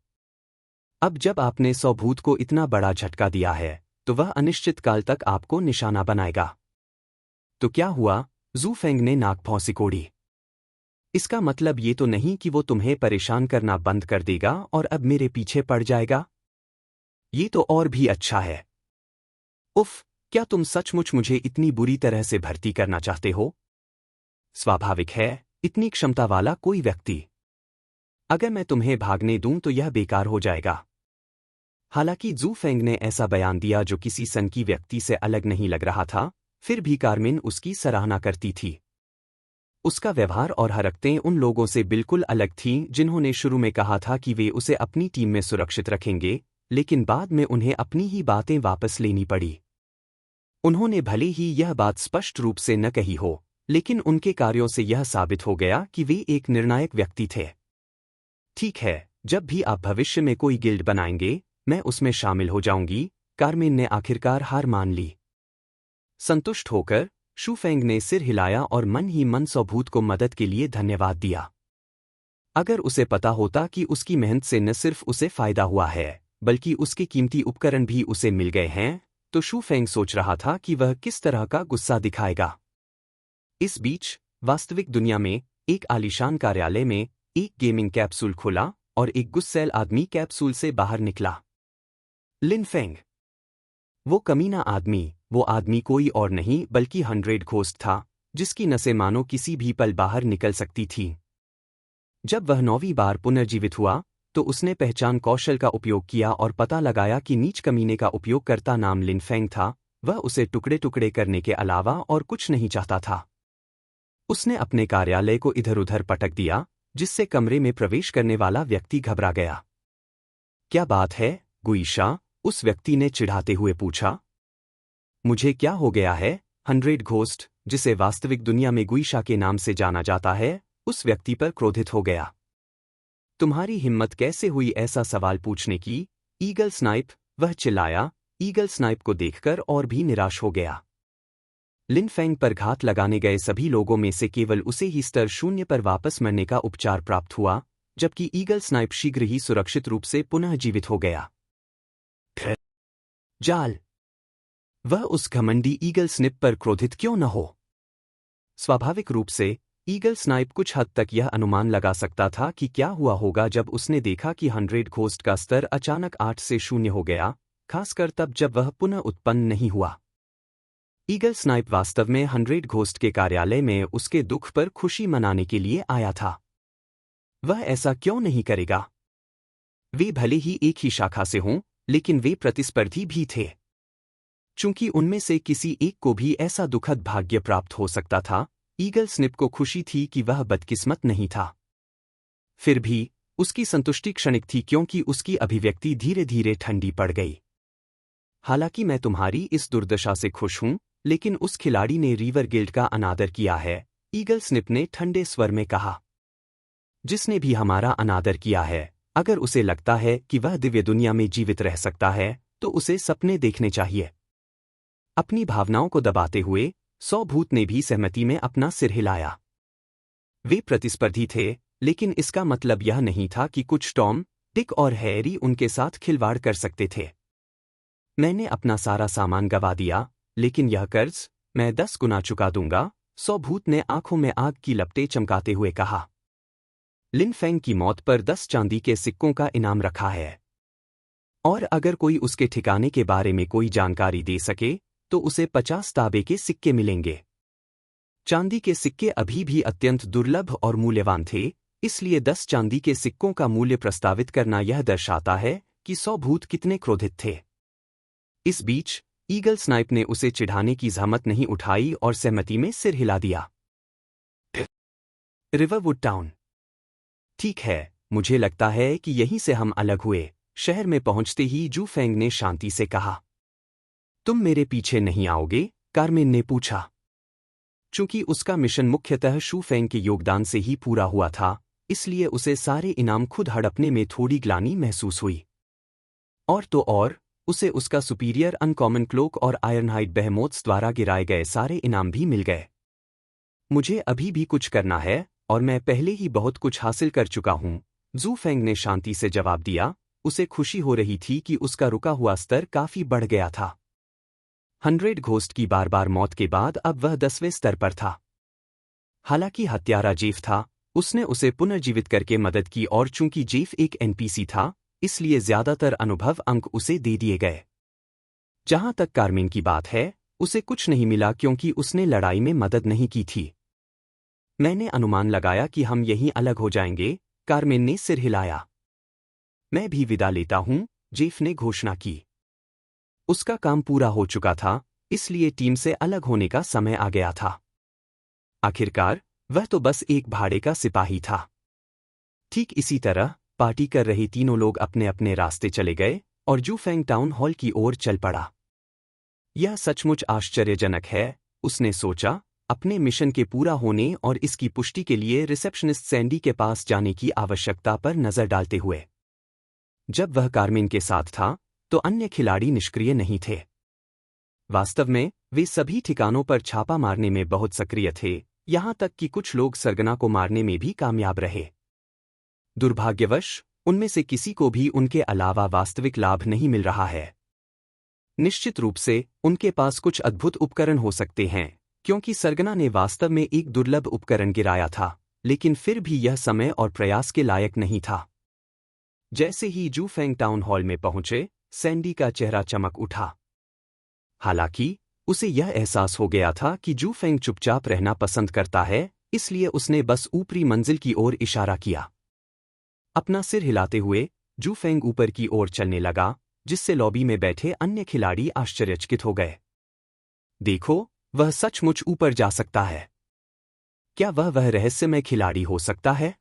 अब जब आपने सौभूत को इतना बड़ा झटका दिया है, तो वह अनिश्चित काल तक आपको निशाना बनाएगा। तो क्या हुआ? जू फेंग ने नाक भौं सिकोड़ी। इसका मतलब ये तो नहीं कि वो तुम्हें परेशान करना बंद कर देगा और अब मेरे पीछे पड़ जाएगा? ये तो और भी अच्छा है। उफ, क्या तुम सचमुच मुझे इतनी बुरी तरह से भर्ती करना चाहते हो? स्वाभाविक है, इतनी क्षमता वाला कोई व्यक्ति। अगर मैं तुम्हें भागने दूं तो यह बेकार हो जाएगा। हालांकि जू फेंग ने ऐसा बयान दिया जो किसी सनकी व्यक्ति से अलग नहीं लग रहा था, फिर भी कार्मेन उसकी सराहना करती थी। उसका व्यवहार और हरकतें उन लोगों से बिल्कुल अलग थीं जिन्होंने शुरू में कहा था कि वे उसे अपनी टीम में सुरक्षित रखेंगे, लेकिन बाद में उन्हें अपनी ही बातें वापस लेनी पड़ी। उन्होंने भले ही यह बात स्पष्ट रूप से न कही हो, लेकिन उनके कार्यों से यह साबित हो गया कि वे एक निर्णायक व्यक्ति थे। ठीक है, जब भी आप भविष्य में कोई गिल्ड बनाएंगे, मैं उसमें शामिल हो जाऊंगी। कार्मेन ने आखिरकार हार मान ली। संतुष्ट होकर शू फेंग ने सिर हिलाया और मन ही मन सौभूत को मदद के लिए धन्यवाद दिया। अगर उसे पता होता कि उसकी मेहनत से न सिर्फ उसे फायदा हुआ है, बल्कि उसके कीमती उपकरण भी उसे मिल गए हैं, तो शू फेंग सोच रहा था कि वह किस तरह का गुस्सा दिखाएगा। इस बीच वास्तविक दुनिया में एक आलीशान कार्यालय में एक गेमिंग कैप्सूल खुला और एक गुस्सैल आदमी कैप्सूल से बाहर निकला। लिन फेंग। वो कमीना आदमी, वो आदमी कोई और नहीं बल्कि 100 घोस्ट था, जिसकी नसें मानो किसी भी पल बाहर निकल सकती थीं। जब वह 9वीं बार पुनर्जीवित हुआ, तो उसने पहचान कौशल का उपयोग किया और पता लगाया कि नीच कमीने का उपयोगकर्ता नाम लिन फेंग था। वह उसे टुकड़े टुकड़े करने के अलावा और कुछ नहीं चाहता था। उसने अपने कार्यालय को इधर उधर पटक दिया, जिससे कमरे में प्रवेश करने वाला व्यक्ति घबरा गया। क्या बात है, गुईशा? उस व्यक्ति ने चिढ़ाते हुए पूछा। मुझे क्या हो गया है? 100 घोस्ट, जिसे वास्तविक दुनिया में गुईशा के नाम से जाना जाता है, उस व्यक्ति पर क्रोधित हो गया। तुम्हारी हिम्मत कैसे हुई ऐसा सवाल पूछने की, ईगल स्नाइप? वह चिल्लाया। ईगल स्नाइप को देखकर और भी निराश हो गया। लिन फेंग पर घात लगाने गए सभी लोगों में से केवल उसे ही स्तर 0 पर वापस मरने का उपचार प्राप्त हुआ, जबकि ईगल स्नाइप शीघ्र ही सुरक्षित रूप से पुनः जीवित हो गया। जाल। वह उस घमंडी ईगल स्निप पर क्रोधित क्यों न हो? स्वाभाविक रूप से ईगल स्नाइप कुछ हद तक यह अनुमान लगा सकता था कि क्या हुआ होगा जब उसने देखा कि 100 घोस्ट का स्तर अचानक 8 से 0 हो गया, खासकर तब जब वह पुनः उत्पन्न नहीं हुआ। ईगल स्नाइप वास्तव में 100 घोस्ट के कार्यालय में उसके दुख पर खुशी मनाने के लिए आया था। वह ऐसा क्यों नहीं करेगा? वे भले ही एक ही शाखा से हों, लेकिन वे प्रतिस्पर्धी भी थे। चूंकि उनमें से किसी एक को भी ऐसा दुखद भाग्य प्राप्त हो सकता था, ईगल स्निप को खुशी थी कि वह बदकिस्मत नहीं था। फिर भी उसकी संतुष्टि क्षणिक थी क्योंकि उसकी अभिव्यक्ति धीरे धीरे ठंडी पड़ गई। हालांकि मैं तुम्हारी इस दुर्दशा से खुश हूं, लेकिन उस खिलाड़ी ने रिवर गिल्ड का अनादर किया है, ईगल स्निप ने ठंडे स्वर में कहा। जिसने भी हमारा अनादर किया है, अगर उसे लगता है कि वह दिव्य दुनिया में जीवित रह सकता है, तो उसे सपने देखने चाहिए। अपनी भावनाओं को दबाते हुए सौभूत ने भी सहमति में अपना सिर हिलाया। वे प्रतिस्पर्धी थे, लेकिन इसका मतलब यह नहीं था कि कुछ टॉम, डिक और हैरी उनके साथ खिलवाड़ कर सकते थे। मैंने अपना सारा सामान गंवा दिया, लेकिन यह कर्ज मैं 10 गुना चुका दूंगा, सौभूत ने आंखों में आग की लपटें चमकाते हुए कहा। लिन फेंग की मौत पर 10 चांदी के सिक्कों का इनाम रखा है। और अगर कोई उसके ठिकाने के बारे में कोई जानकारी दे सके, तो उसे 50 तांबे के सिक्के मिलेंगे। चांदी के सिक्के अभी भी अत्यंत दुर्लभ और मूल्यवान थे, इसलिए 10 चांदी के सिक्कों का मूल्य प्रस्तावित करना यह दर्शाता है कि सौभूत कितने क्रोधित थे। इस बीच ईगल स्नाइप ने उसे चिढ़ाने की जहमत नहीं उठाई और सहमति में सिर हिला दिया। रिवरवुड टाउन। ठीक है, मुझे लगता है कि यहीं से हम अलग हुए, शहर में पहुंचते ही जू फेंग ने शांति से कहा। तुम मेरे पीछे नहीं आओगे? कार्मेन ने पूछा। चूंकि उसका मिशन मुख्यतः शू फेंग के योगदान से ही पूरा हुआ था, इसलिए उसे सारे इनाम खुद हड़पने में थोड़ी ग्लानि महसूस हुई। और तो और, उसे उसका सुपीरियर अनकॉमन क्लोक और आयरनहाइड बेहेमोथ्स द्वारा गिराए गए सारे इनाम भी मिल गए। मुझे अभी भी कुछ करना है, और मैं पहले ही बहुत कुछ हासिल कर चुका हूं, जू फेंग ने शांति से जवाब दिया। उसे खुशी हो रही थी कि उसका रुका हुआ स्तर काफी बढ़ गया था। 100 घोस्ट की बार बार मौत के बाद अब वह 10वें स्तर पर था। हालांकि हत्यारा जेफ था, उसने उसे पुनर्जीवित करके मदद की और चूंकि जेफ एक एनपीसी था, इसलिए ज्यादातर अनुभव अंक उसे दे दिए गए। जहां तक कार्मेन की बात है, उसे कुछ नहीं मिला क्योंकि उसने लड़ाई में मदद नहीं की थी। मैंने अनुमान लगाया कि हम यहीं अलग हो जाएंगे, कार्मेन ने सिर हिलाया। मैं भी विदा लेता हूं, जेफ ने घोषणा की। उसका काम पूरा हो चुका था, इसलिए टीम से अलग होने का समय आ गया था। आखिरकार, वह तो बस एक भाड़े का सिपाही था। ठीक इसी तरह, पार्टी कर रहे तीनों लोग अपने अपने रास्ते चले गए और जू फेंग टाउन हॉल की ओर चल पड़ा। यह सचमुच आश्चर्यजनक है, उसने सोचा, अपने मिशन के पूरा होने और इसकी पुष्टि के लिए रिसेप्शनिस्ट सैंडी के पास जाने की आवश्यकता पर नजर डालते हुए। जब वह कार्मेन के साथ था, तो अन्य खिलाड़ी निष्क्रिय नहीं थे। वास्तव में, वे सभी ठिकानों पर छापा मारने में बहुत सक्रिय थे, यहां तक कि कुछ लोग सरगना को मारने में भी कामयाब रहे। दुर्भाग्यवश, उनमें से किसी को भी उनके अलावा वास्तविक लाभ नहीं मिल रहा है। निश्चित रूप से, उनके पास कुछ अद्भुत उपकरण हो सकते हैं, क्योंकि सरगना ने वास्तव में एक दुर्लभ उपकरण गिराया था, लेकिन फिर भी यह समय और प्रयास के लायक नहीं था। जैसे ही जू फेंग टाउन हॉल में पहुंचे, सैंडी का चेहरा चमक उठा। हालांकि, उसे यह एहसास हो गया था कि जू फेंग चुपचाप रहना पसंद करता है, इसलिए उसने बस ऊपरी मंजिल की ओर इशारा किया। अपना सिर हिलाते हुए, जू फेंग ऊपर की ओर चलने लगा, जिससे लॉबी में बैठे अन्य खिलाड़ी आश्चर्यचकित हो गए। देखो, वह सचमुच ऊपर जा सकता है। क्या वह रहस्यमय खिलाड़ी हो सकता है?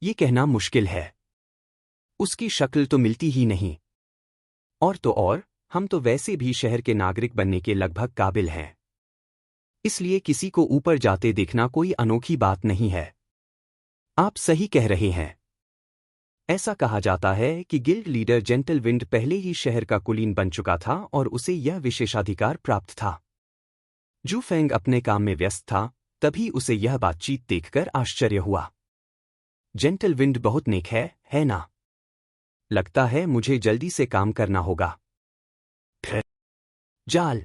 ये कहना मुश्किल है। उसकी शक्ल तो मिलती ही नहीं। और तो और, हम तो वैसे भी शहर के नागरिक बनने के लगभग काबिल हैं। इसलिए किसी को ऊपर जाते देखना कोई अनोखी बात नहीं है। आप सही कह रहे हैं। ऐसा कहा जाता है कि गिल्ड लीडर जेंटल विंड पहले ही शहर का कुलीन बन चुका था और उसे यह विशेषाधिकार प्राप्त था। जू फेंग अपने काम में व्यस्त था, तभी उसे यह बातचीत देखकर आश्चर्य हुआ। जेंटल विंड बहुत नेक है ना? लगता है मुझे जल्दी से काम करना होगा। जाल।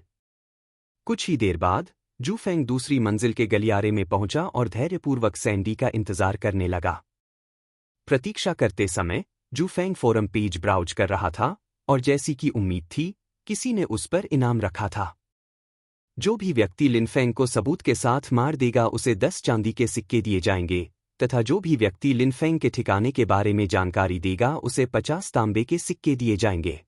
कुछ ही देर बाद, जूफेंग दूसरी मंजिल के गलियारे में पहुंचा और धैर्यपूर्वक सैंडी का इंतजार करने लगा। प्रतीक्षा करते समय जूफेंग फोरम पेज ब्राउज कर रहा था और जैसी कि उम्मीद थी, किसी ने उस पर इनाम रखा था। जो भी व्यक्ति लिनफेंग को सबूत के साथ मार देगा उसे 10 चांदी के सिक्के दिए जाएंगे तथा जो भी व्यक्ति लिनफेंग के ठिकाने के बारे में जानकारी देगा उसे 50 तांबे के सिक्के दिए जाएंगे।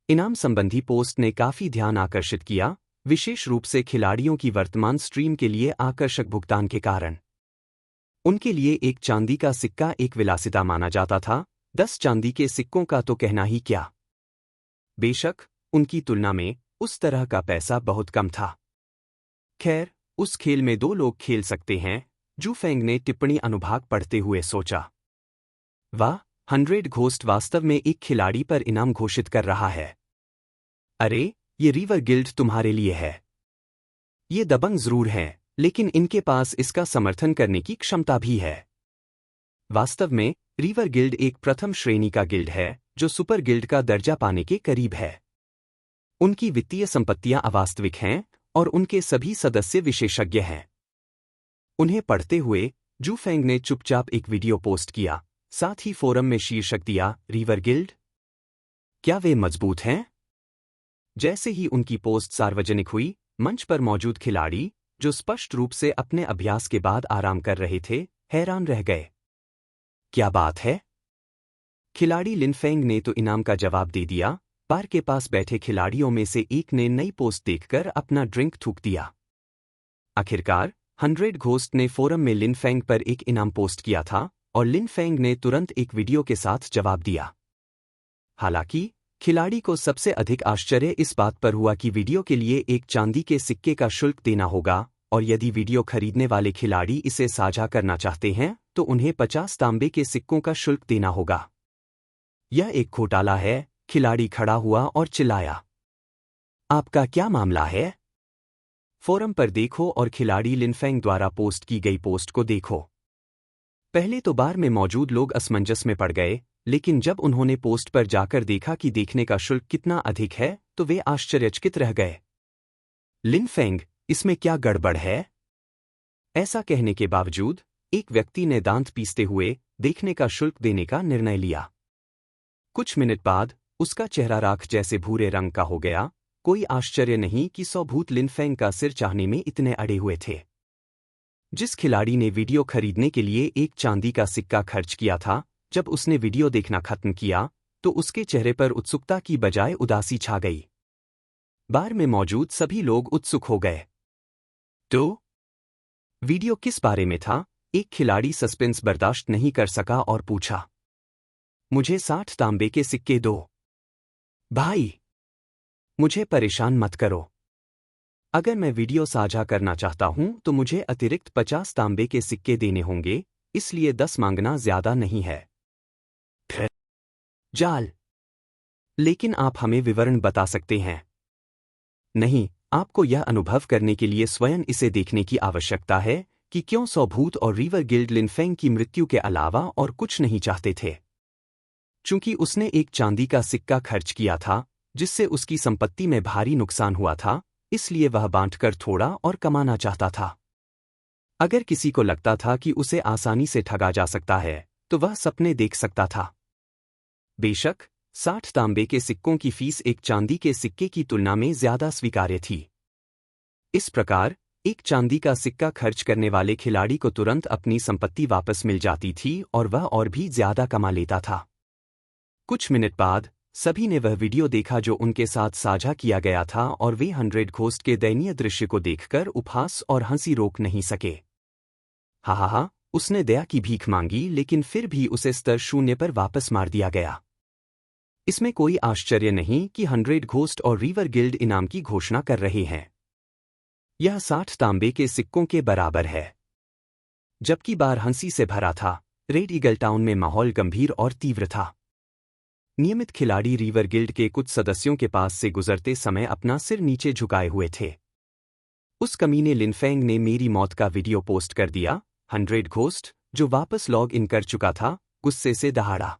इनाम संबंधी पोस्ट ने काफी ध्यान आकर्षित किया, विशेष रूप से खिलाड़ियों की वर्तमान स्ट्रीम के लिए आकर्षक भुगतान के कारण। उनके लिए एक चांदी का सिक्का एक विलासिता माना जाता था, 10 चांदी के सिक्कों का तो कहना ही क्या। बेशक उनकी तुलना में उस तरह का पैसा बहुत कम था। खैर, उस खेल में 2 लोग खेल सकते हैं, जूफेंग ने टिप्पणी अनुभाग पढ़ते हुए सोचा। वाह, 100 घोस्ट वास्तव में एक खिलाड़ी पर इनाम घोषित कर रहा है। अरे, ये रिवर गिल्ड तुम्हारे लिए है। ये दबंग जरूर हैं, लेकिन इनके पास इसका समर्थन करने की क्षमता भी है। वास्तव में रिवर गिल्ड एक प्रथम श्रेणी का गिल्ड है जो सुपर गिल्ड का दर्जा पाने के करीब है। उनकी वित्तीय संपत्तियां अवास्तविक हैं और उनके सभी सदस्य विशेषज्ञ हैं। उन्हें पढ़ते हुए जूफेंग ने चुपचाप एक वीडियो पोस्ट किया, साथ ही फोरम में शीर्षक दिया, रिवर गिल्ड, क्या वे मजबूत हैं? जैसे ही उनकी पोस्ट सार्वजनिक हुई, मंच पर मौजूद खिलाड़ी, जो स्पष्ट रूप से अपने अभ्यास के बाद आराम कर रहे थे, हैरान रह गए। क्या बात है? खिलाड़ी लिनफेंग ने तो इनाम का जवाब दे दिया, बार के पास बैठे खिलाड़ियों में से एक ने नई पोस्ट देखकर अपना ड्रिंक थूक दिया। आखिरकार 100 घोस्ट ने फोरम में लिनफेंग पर एक इनाम पोस्ट किया था और लिनफेंग ने तुरंत एक वीडियो के साथ जवाब दिया। हालांकि खिलाड़ी को सबसे अधिक आश्चर्य इस बात पर हुआ कि वीडियो के लिए एक चांदी के सिक्के का शुल्क देना होगा और यदि वीडियो खरीदने वाले खिलाड़ी इसे साझा करना चाहते हैं तो उन्हें 50 तांबे के सिक्कों का शुल्क देना होगा। यह एक घोटाला है, खिलाड़ी खड़ा हुआ और चिल्लाया। आपका क्या मामला है? फोरम पर देखो और खिलाड़ी लिनफेंग द्वारा पोस्ट की गई पोस्ट को देखो। पहले तो बार में मौजूद लोग असमंजस में पड़ गए, लेकिन जब उन्होंने पोस्ट पर जाकर देखा कि देखने का शुल्क कितना अधिक है तो वे आश्चर्यचकित रह गए। लिनफेंग, इसमें क्या गड़बड़ है? ऐसा कहने के बावजूद एक व्यक्ति ने दांत पीसते हुए देखने का शुल्क देने का निर्णय लिया। कुछ मिनट बाद उसका चेहरा राख जैसे भूरे रंग का हो गया। कोई आश्चर्य नहीं कि 100 भूत लिनफेंग का सिर चाहने में इतने अड़े हुए थे। जिस खिलाड़ी ने वीडियो खरीदने के लिए एक चांदी का सिक्का खर्च किया था, जब उसने वीडियो देखना खत्म किया तो उसके चेहरे पर उत्सुकता की बजाय उदासी छा गई। बार में मौजूद सभी लोग उत्सुक हो गए। तो वीडियो किस बारे में था? एक खिलाड़ी सस्पेंस बर्दाश्त नहीं कर सका और पूछा। मुझे 60 तांबे के सिक्के दो। भाई, मुझे परेशान मत करो। अगर मैं वीडियो साझा करना चाहता हूं तो मुझे अतिरिक्त 50 तांबे के सिक्के देने होंगे, इसलिए 10 मांगना ज्यादा नहीं है। जाल। लेकिन आप हमें विवरण बता सकते हैं। नहीं, आपको यह अनुभव करने के लिए स्वयं इसे देखने की आवश्यकता है कि क्यों 100 भूत और रिवर गिल्ड लिनफेंग की मृत्यु के अलावा और कुछ नहीं चाहते थे। चूंकि उसने एक चांदी का सिक्का खर्च किया था जिससे उसकी संपत्ति में भारी नुकसान हुआ था, इसलिए वह बांटकर थोड़ा और कमाना चाहता था। अगर किसी को लगता था कि उसे आसानी से ठगा जा सकता है तो वह सपने देख सकता था। बेशक 60 तांबे के सिक्कों की फीस एक चांदी के सिक्के की तुलना में ज्यादा स्वीकार्य थी। इस प्रकार एक चांदी का सिक्का खर्च करने वाले खिलाड़ी को तुरंत अपनी संपत्ति वापस मिल जाती थी और वह और भी ज्यादा कमा लेता था। कुछ मिनट बाद सभी ने वह वीडियो देखा जो उनके साथ साझा किया गया था और वे 100 घोस्ट के दयनीय दृश्य को देखकर उपहास और हंसी रोक नहीं सके। हा, उसने दया की भीख मांगी लेकिन फिर भी उसे स्तर 0 पर वापस मार दिया गया। इसमें कोई आश्चर्य नहीं कि 100 घोस्ट और रिवर गिल्ड इनाम की घोषणा कर रहे हैं। यह 60 तांबे के सिक्कों के बराबर है। जबकि बार हंसी से भरा था, रेड ईगल टाउन में माहौल गंभीर और तीव्र था। नियमित खिलाड़ी रिवर गिल्ड के कुछ सदस्यों के पास से गुजरते समय अपना सिर नीचे झुकाए हुए थे। उस कमीने लिनफेंग ने मेरी मौत का वीडियो पोस्ट कर दिया। 100 घोस्ट, जो वापस लॉग इन कर चुका था, गुस्से से दहाड़ा।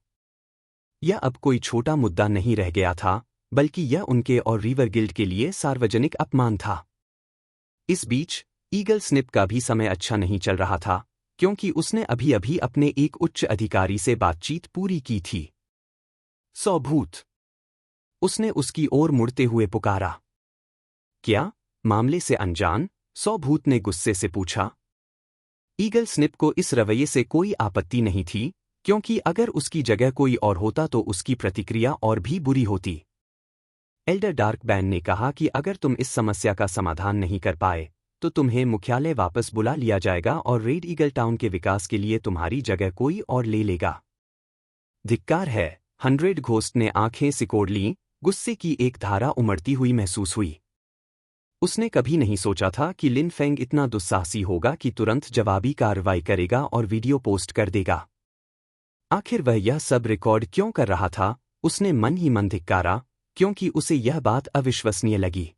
यह अब कोई छोटा मुद्दा नहीं रह गया था, बल्कि यह उनके और रिवर गिल्ड के लिए सार्वजनिक अपमान था। इस बीच ईगल स्निप का भी समय अच्छा नहीं चल रहा था, क्योंकि उसने अभी अभी अपने एक उच्च अधिकारी से बातचीत पूरी की थी। सौभूत, उसने उसकी ओर मुड़ते हुए पुकारा। क्या? मामले से अनजान? सौभूत ने गुस्से से पूछा। ईगल स्निप को इस रवैये से कोई आपत्ति नहीं थी, क्योंकि अगर उसकी जगह कोई और होता तो उसकी प्रतिक्रिया और भी बुरी होती। एल्डर डार्कबैन ने कहा कि अगर तुम इस समस्या का समाधान नहीं कर पाए तो तुम्हें मुख्यालय वापस बुला लिया जाएगा और रेड ईगल टाउन के विकास के लिए तुम्हारी जगह कोई और ले लेगा। धिक्कार है, 100 घोस्ट ने आंखें सिकोड़ लीं, गुस्से की एक धारा उमड़ती हुई महसूस हुई। उसने कभी नहीं सोचा था कि लिन फेंग इतना दुस्साहसी होगा कि तुरंत जवाबी कार्रवाई करेगा और वीडियो पोस्ट कर देगा। आखिर वह यह सब रिकॉर्ड क्यों कर रहा था? उसने मन ही मन धिक्कारा, क्योंकि उसे यह बात अविश्वसनीय लगी।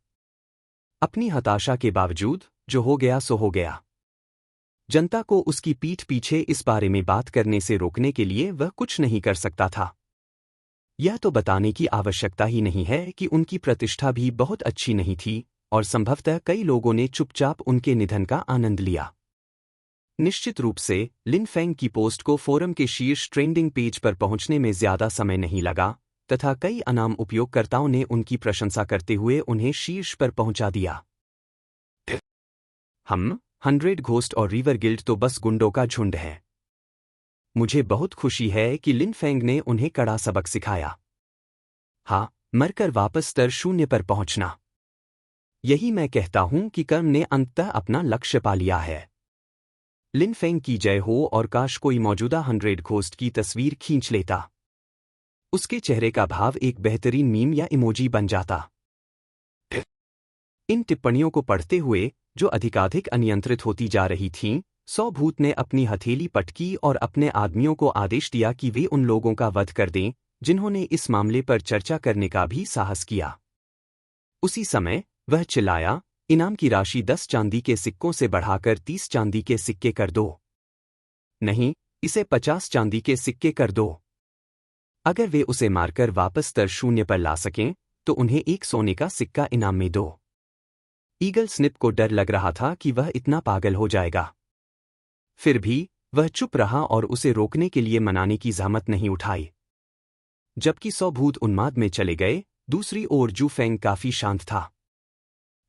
अपनी हताशा के बावजूद जो हो गया सो हो गया। जनता को उसकी पीठ पीछे इस बारे में बात करने से रोकने के लिए वह कुछ नहीं कर सकता था। यह तो बताने की आवश्यकता ही नहीं है कि उनकी प्रतिष्ठा भी बहुत अच्छी नहीं थी और संभवतः कई लोगों ने चुपचाप उनके निधन का आनंद लिया। निश्चित रूप से लिन फेंग की पोस्ट को फोरम के शीर्ष ट्रेंडिंग पेज पर पहुंचने में ज्यादा समय नहीं लगा तथा कई अनाम उपयोगकर्ताओं ने उनकी प्रशंसा करते हुए उन्हें शीर्ष पर पहुंचा दिया। हम 100 घोस्ट और रिवर गिल्ड तो बस गुंडों का झुंड है। मुझे बहुत खुशी है कि लिन फेंग ने उन्हें कड़ा सबक सिखाया। हाँ, मरकर वापस स्तर 0 पर पहुंचना। यही मैं कहता हूं कि कर्म ने अंततः अपना लक्ष्य पा लिया है। लिन फेंग की जय हो और काश कोई मौजूदा 100 घोस्ट की तस्वीर खींच लेता। उसके चेहरे का भाव एक बेहतरीन मीम या इमोजी बन जाता। इन टिप्पणियों को पढ़ते हुए, जो अधिकाधिक अनियंत्रित होती जा रही थीं, सौभूत ने अपनी हथेली पटकी और अपने आदमियों को आदेश दिया कि वे उन लोगों का वध कर दें जिन्होंने इस मामले पर चर्चा करने का भी साहस किया। उसी समय वह चिल्लाया, इनाम की राशि 10 चांदी के सिक्कों से बढ़ाकर 30 चांदी के सिक्के कर दो। नहीं, इसे 50 चांदी के सिक्के कर दो। अगर वे उसे मारकर वापस स्तर 0 पर ला सकें तो उन्हें एक सोने का सिक्का इनाम में दो। ईगल स्निप को डर लग रहा था कि वह इतना पागल हो जाएगा। फिर भी वह चुप रहा और उसे रोकने के लिए मनाने की जहमत नहीं उठाई। जबकि सौभूत उन्माद में चले गए, दूसरी ओर जू फेंग काफी शांत था।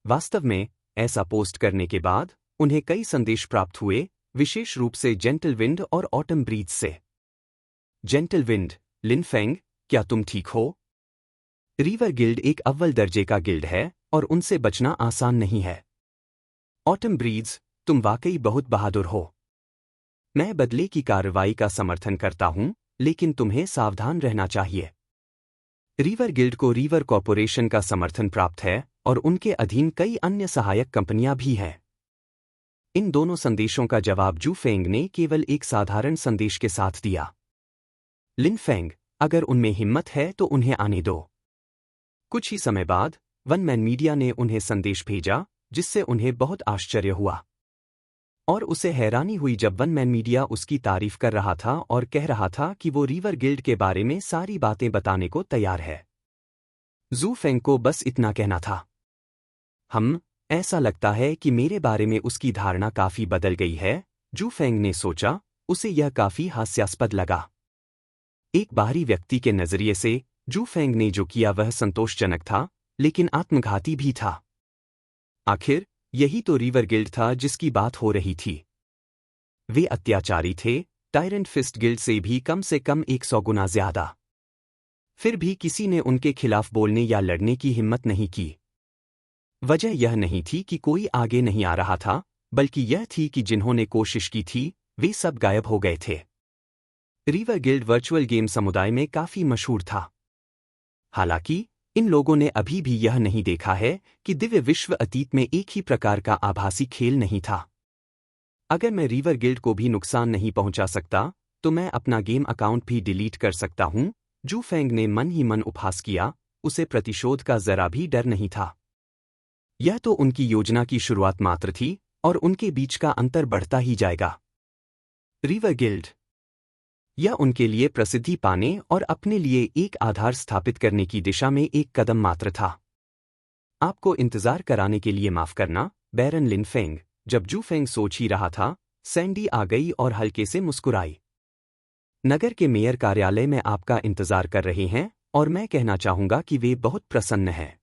वास्तव में ऐसा पोस्ट करने के बाद उन्हें कई संदेश प्राप्त हुए, विशेष रूप से जेंटल विंड और ऑटम ब्रीज से। जेंटल विंड, लिन फेंग, क्या तुम ठीक हो? रिवर गिल्ड एक अव्वल दर्जे का गिल्ड है और उनसे बचना आसान नहीं है। ऑटम ब्रीज, तुम वाकई बहुत बहादुर हो। मैं बदले की कार्रवाई का समर्थन करता हूं, लेकिन तुम्हें सावधान रहना चाहिए। रिवर गिल्ड को रिवर कॉर्पोरेशन का समर्थन प्राप्त है और उनके अधीन कई अन्य सहायक कंपनियां भी हैं। इन दोनों संदेशों का जवाब जू फेंग ने केवल एक साधारण संदेश के साथ दिया। लिन फेंग, अगर उनमें हिम्मत है तो उन्हें आने दो। कुछ ही समय बाद वन मैन मीडिया ने उन्हें संदेश भेजा, जिससे उन्हें बहुत आश्चर्य हुआ। और उसे हैरानी हुई जब वन मैन मीडिया उसकी तारीफ कर रहा था और कह रहा था कि वो रिवर गिल्ड के बारे में सारी बातें बताने को तैयार है। जू फेंग को बस इतना कहना था। ऐसा लगता है कि मेरे बारे में उसकी धारणा काफी बदल गई है, जू फेंग ने सोचा। उसे यह काफी हास्यास्पद लगा। एक बाहरी व्यक्ति के नजरिए से जू फेंग ने जो किया वह संतोषजनक था, लेकिन आत्मघाती भी था। आखिर यही तो रिवर गिल्ड था जिसकी बात हो रही थी। वे अत्याचारी थे, टायरेंट फिस्ट गिल्ड से भी कम 100 गुना ज्यादा। फिर भी किसी ने उनके खिलाफ बोलने या लड़ने की हिम्मत नहीं की। वजह यह नहीं थी कि कोई आगे नहीं आ रहा था, बल्कि यह थी कि जिन्होंने कोशिश की थी वे सब गायब हो गए थे। रिवर गिल्ड वर्चुअल गेम समुदाय में काफी मशहूर था। हालांकि इन लोगों ने अभी भी यह नहीं देखा है कि दिव्य विश्व अतीत में एक ही प्रकार का आभासी खेल नहीं था। अगर मैं रिवर गिल्ड को भी नुकसान नहीं पहुंचा सकता तो मैं अपना गेम अकाउंट भी डिलीट कर सकता हूं, जू फेंग ने मन ही मन उपहास किया। उसे प्रतिशोध का जरा भी डर नहीं था। यह तो उनकी योजना की शुरुआत मात्र थी और उनके बीच का अंतर बढ़ता ही जाएगा। रिवर गिल्ड, यह उनके लिए प्रसिद्धि पाने और अपने लिए एक आधार स्थापित करने की दिशा में एक कदम मात्र था। आपको इंतजार कराने के लिए माफ करना, बैरन लिनफेंग। जब जू फेंग सोच ही रहा था, सैंडी आ गई और हल्के से मुस्कुराई। नगर के मेयर कार्यालय में आपका इंतजार कर रहे हैं और मैं कहना चाहूंगा कि वे बहुत प्रसन्न हैं।